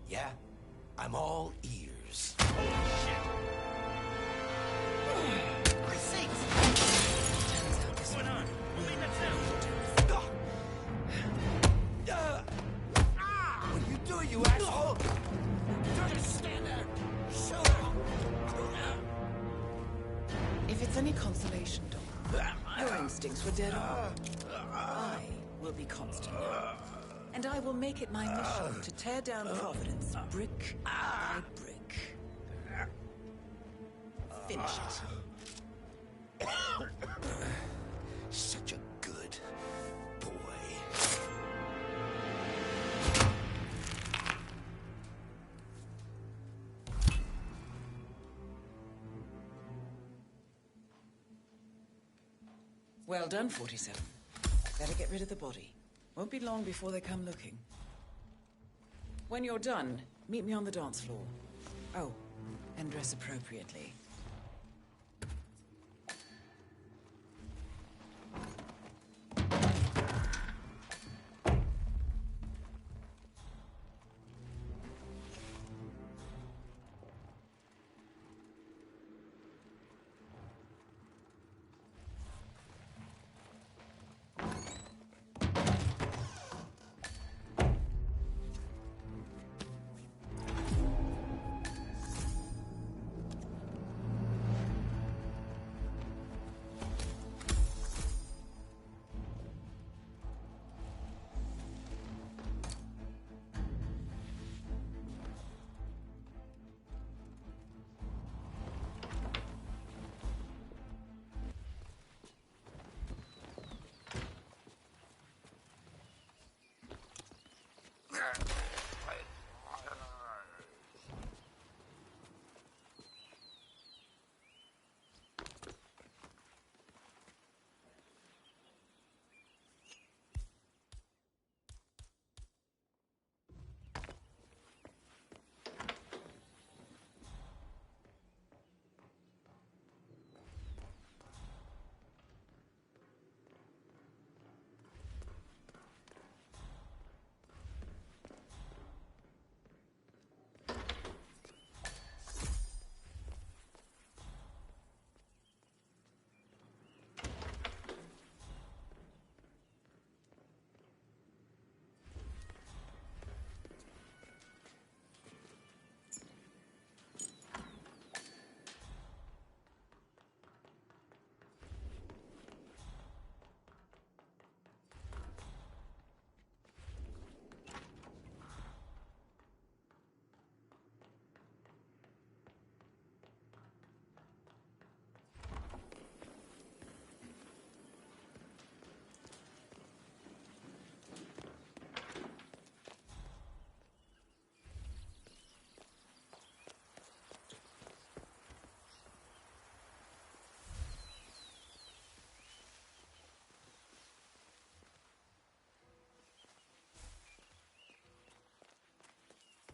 Yeah? I'm all ears. What's going on? What made that sound? What are you doing, you asshole? Don't just stand there. Shoot her. If it's any consolation, Don, your instincts were dead on. I will be constant now. And I will make it my mission to tear down Providence brick by brick. Finish it. Such a good boy. Well done, 47. Better get rid of the body. Won't be long before they come looking. When you're done, meet me on the dance floor. Oh, and dress appropriately.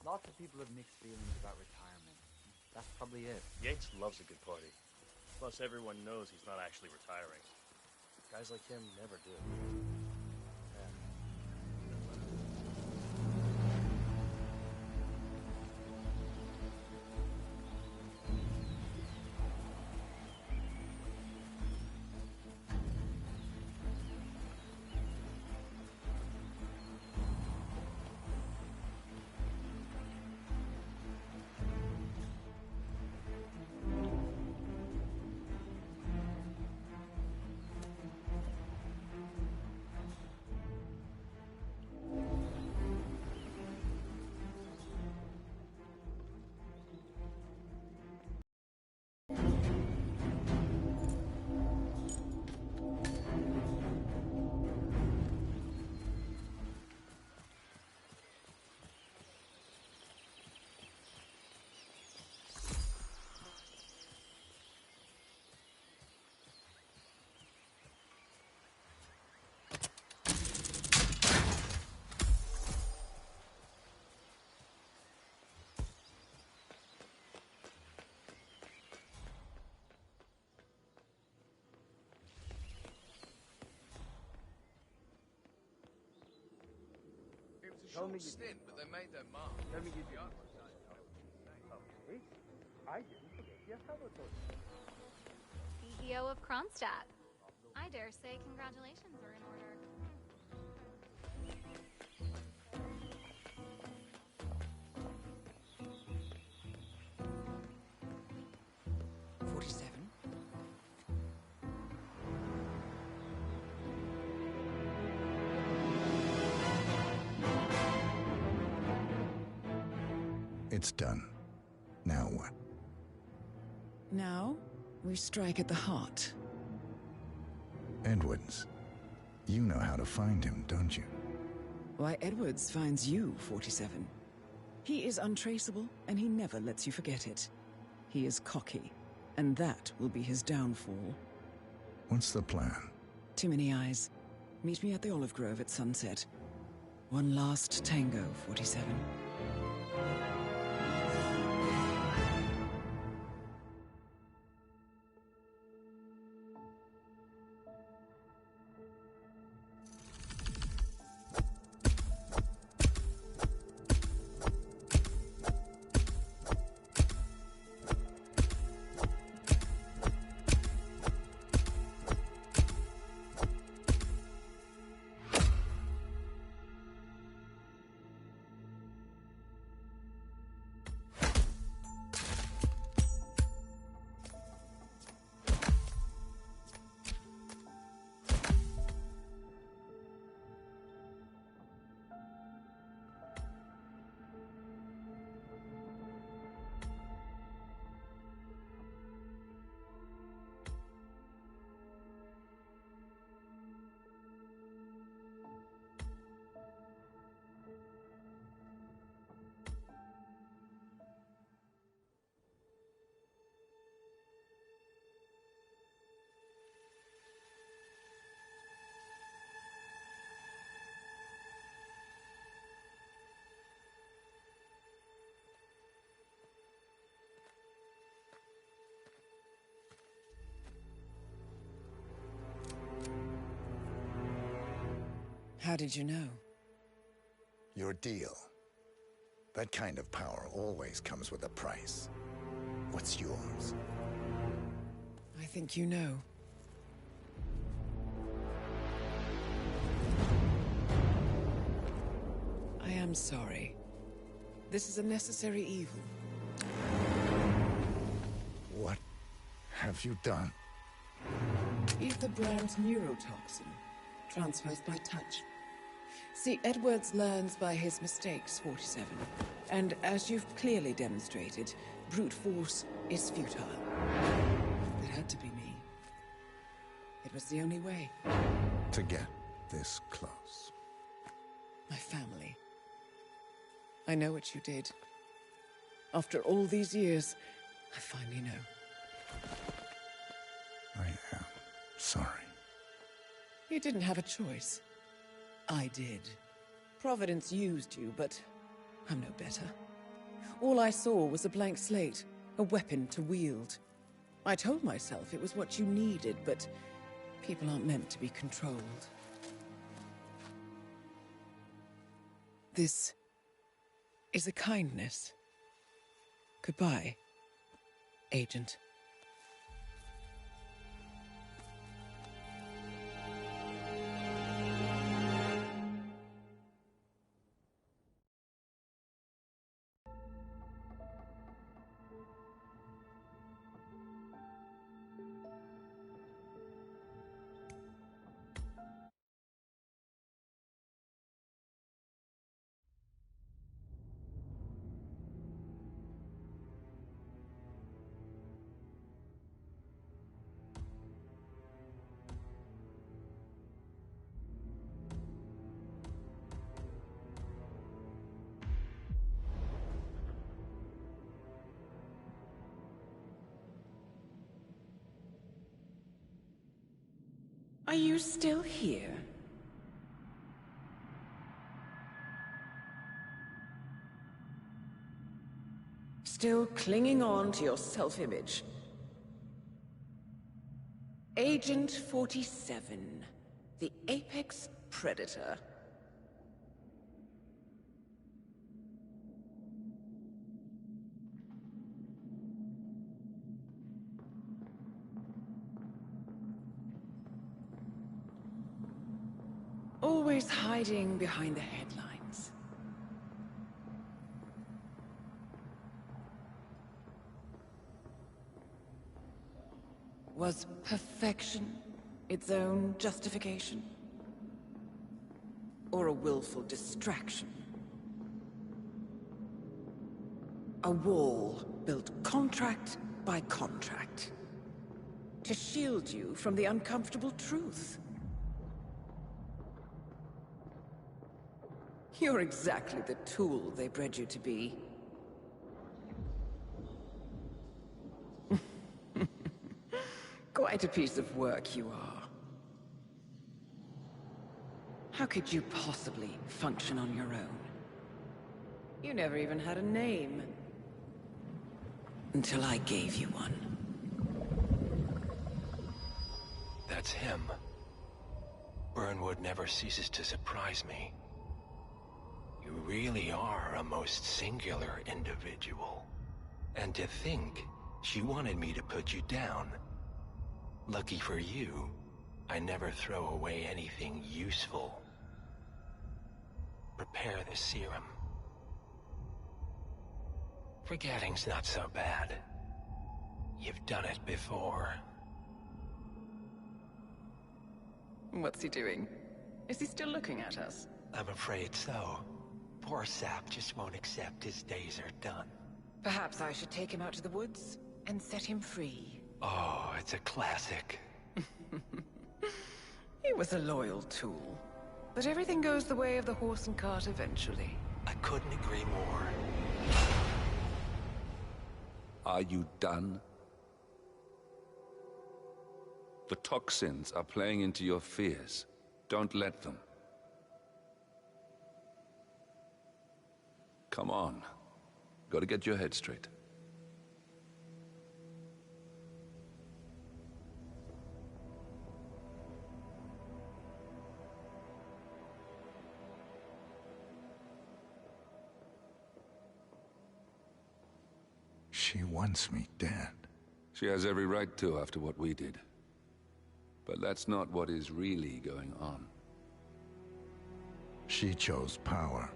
Lots of people have mixed feelings about retirement. That's probably it. Yates loves a good party. Plus, everyone knows he's not actually retiring. Guys like him never do. Short stint, but they made their mark. Let me give you okay. I didn't forget your Hamilton. CEO of Kronstadt. I dare say congratulations are in order. It's done. Now what? Now, we strike at the heart. Edwards. You know how to find him, don't you? Why, Edwards finds you, 47. He is untraceable, and he never lets you forget it. He is cocky, and that will be his downfall. What's the plan? Too many eyes. Meet me at the Olive Grove at sunset. One last tango, 47. How did you know? Your deal. That kind of power always comes with a price. What's yours? I think you know. I am sorry. This is a necessary evil. What have you done? Ether brand neurotoxin. Transfers by touch. See, Edwards learns by his mistakes, 47. And as you've clearly demonstrated, brute force is futile. It had to be me. It was the only way. To get this close. My family. I know what you did. After all these years, I finally know. I am sorry. You didn't have a choice. I did. Providence used you, but I'm no better. All I saw was a blank slate, a weapon to wield. I told myself it was what you needed, but people aren't meant to be controlled. This is a kindness. Goodbye, Agent. Are you still here? Still clinging on to your self-image? Agent 47, the apex predator. Always hiding behind the headlines. Was perfection its own justification? Or a willful distraction? A wall built contract by contract to shield you from the uncomfortable truth. You're exactly the tool they bred you to be. Quite a piece of work you are. How could you possibly function on your own? You never even had a name. Until I gave you one. That's him. Burnwood never ceases to surprise me. You really are a most singular individual. And to think she wanted me to put you down. Lucky for you, I never throw away anything useful. Prepare the serum. Forgetting's not so bad. You've done it before. What's he doing? Is he still looking at us? I'm afraid so. Poor sap just won't accept his days are done. Perhaps I should take him out to the woods and set him free. Oh, it's a classic. He was a loyal tool. But everything goes the way of the horse and cart eventually. I couldn't agree more. Are you done? The toxins are playing into your fears. Don't let them. Come on. Gotta get your head straight. She wants me dead. She has every right to after what we did. But that's not what is really going on. She chose power.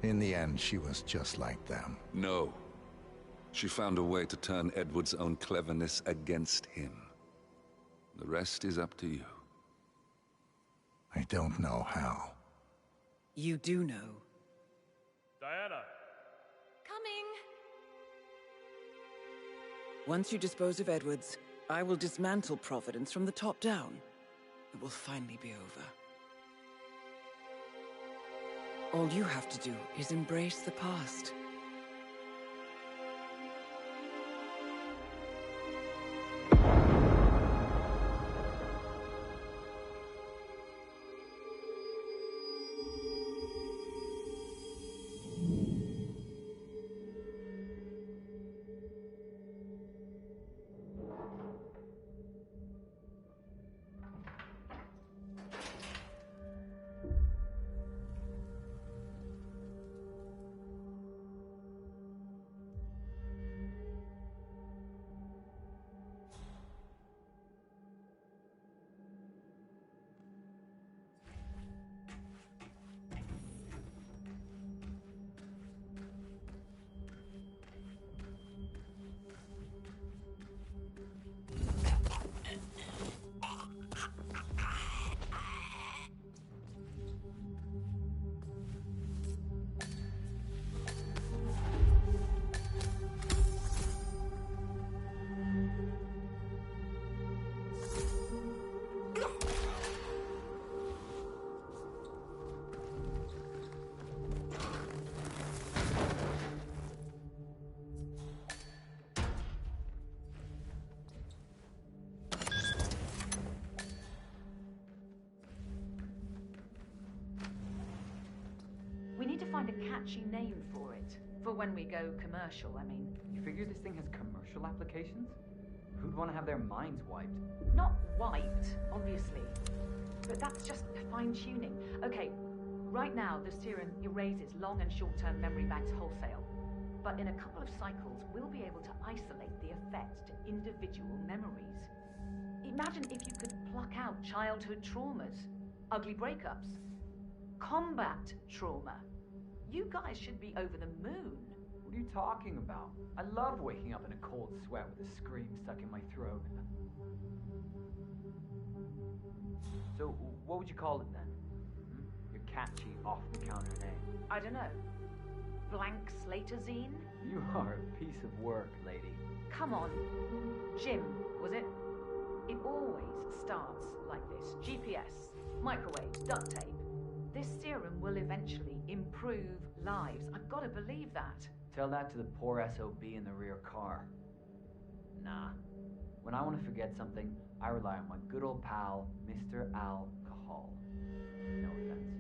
In the end, she was just like them. No. She found a way to turn Edward's own cleverness against him. The rest is up to you. I don't know how. You do know. Diana! Coming! Once you dispose of Edwards, I will dismantle Providence from the top down. It will finally be over. All you have to do is embrace the past. catchy name for it. For when we go commercial, I mean. You figure this thing has commercial applications? Who'd want to have their minds wiped? Not wiped, obviously. But that's just fine-tuning. Okay, right now the serum erases long and short-term memory banks wholesale. But in a couple of cycles, we'll be able to isolate the effects to individual memories. Imagine if you could pluck out childhood traumas, ugly breakups, combat trauma. You guys should be over the moon. What are you talking about? I love waking up in a cold sweat with a scream stuck in my throat. So, what would you call it then? Your catchy, off-the-counter name. I don't know. Blank Slaterzine? You are a piece of work, lady. Come on. Jim, was it? It always starts like this. GPS, microwave, duct tape. This serum will eventually improve lives. I've got to believe that. Tell that to the poor SOB in the rear car. Nah. When I want to forget something, I rely on my good old pal, Mr. Alcohol. No offense.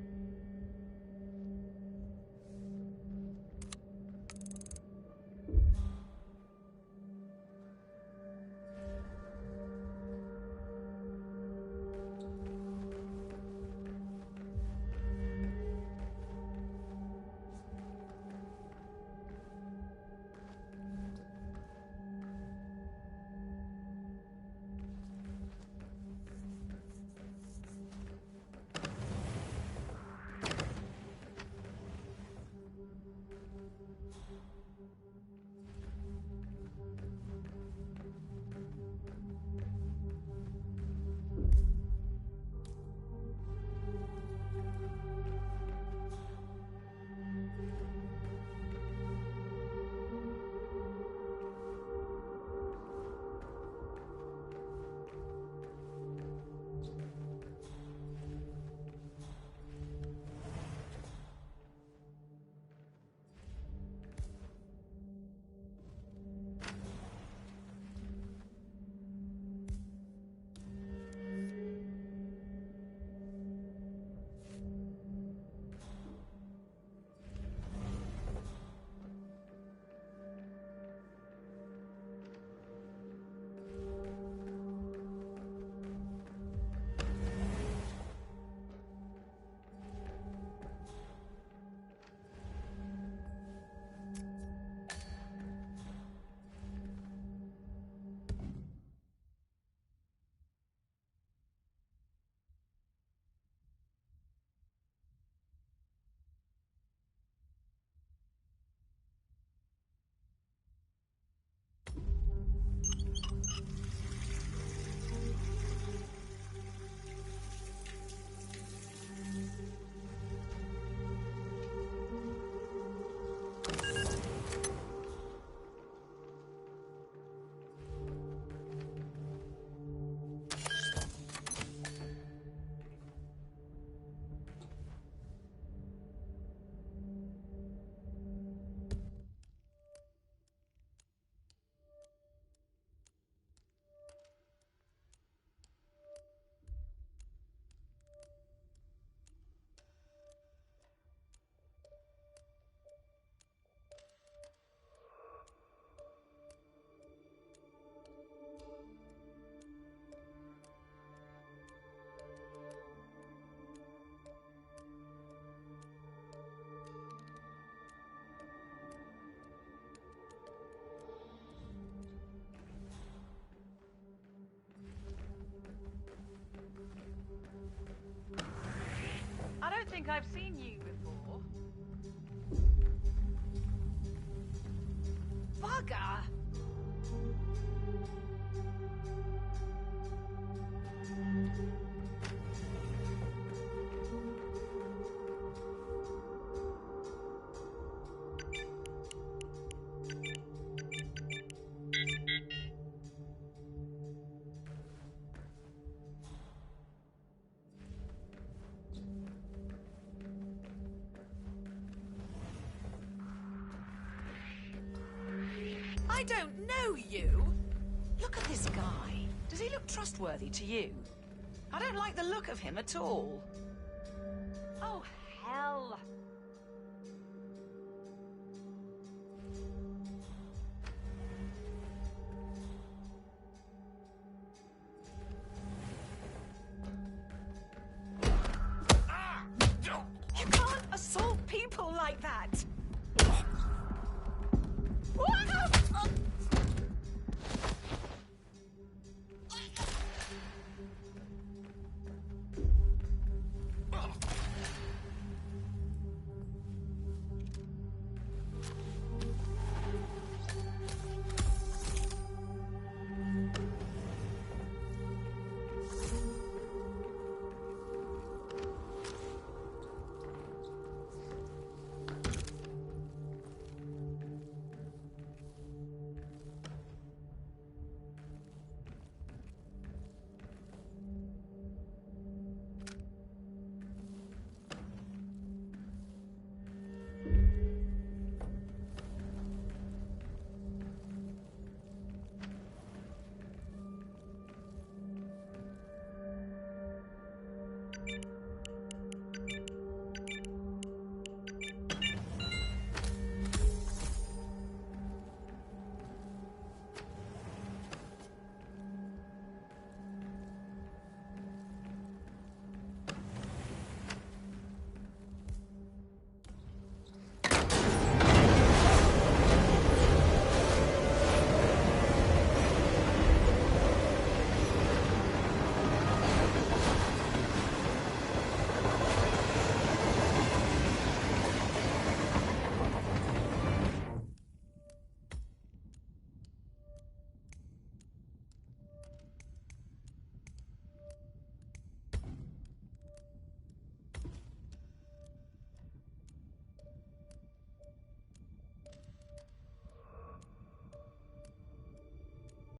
I don't think I've seen you before. Bugger! I don't know you. Look at this guy. Does he look trustworthy to you? I don't like the look of him at all. Oh, hell.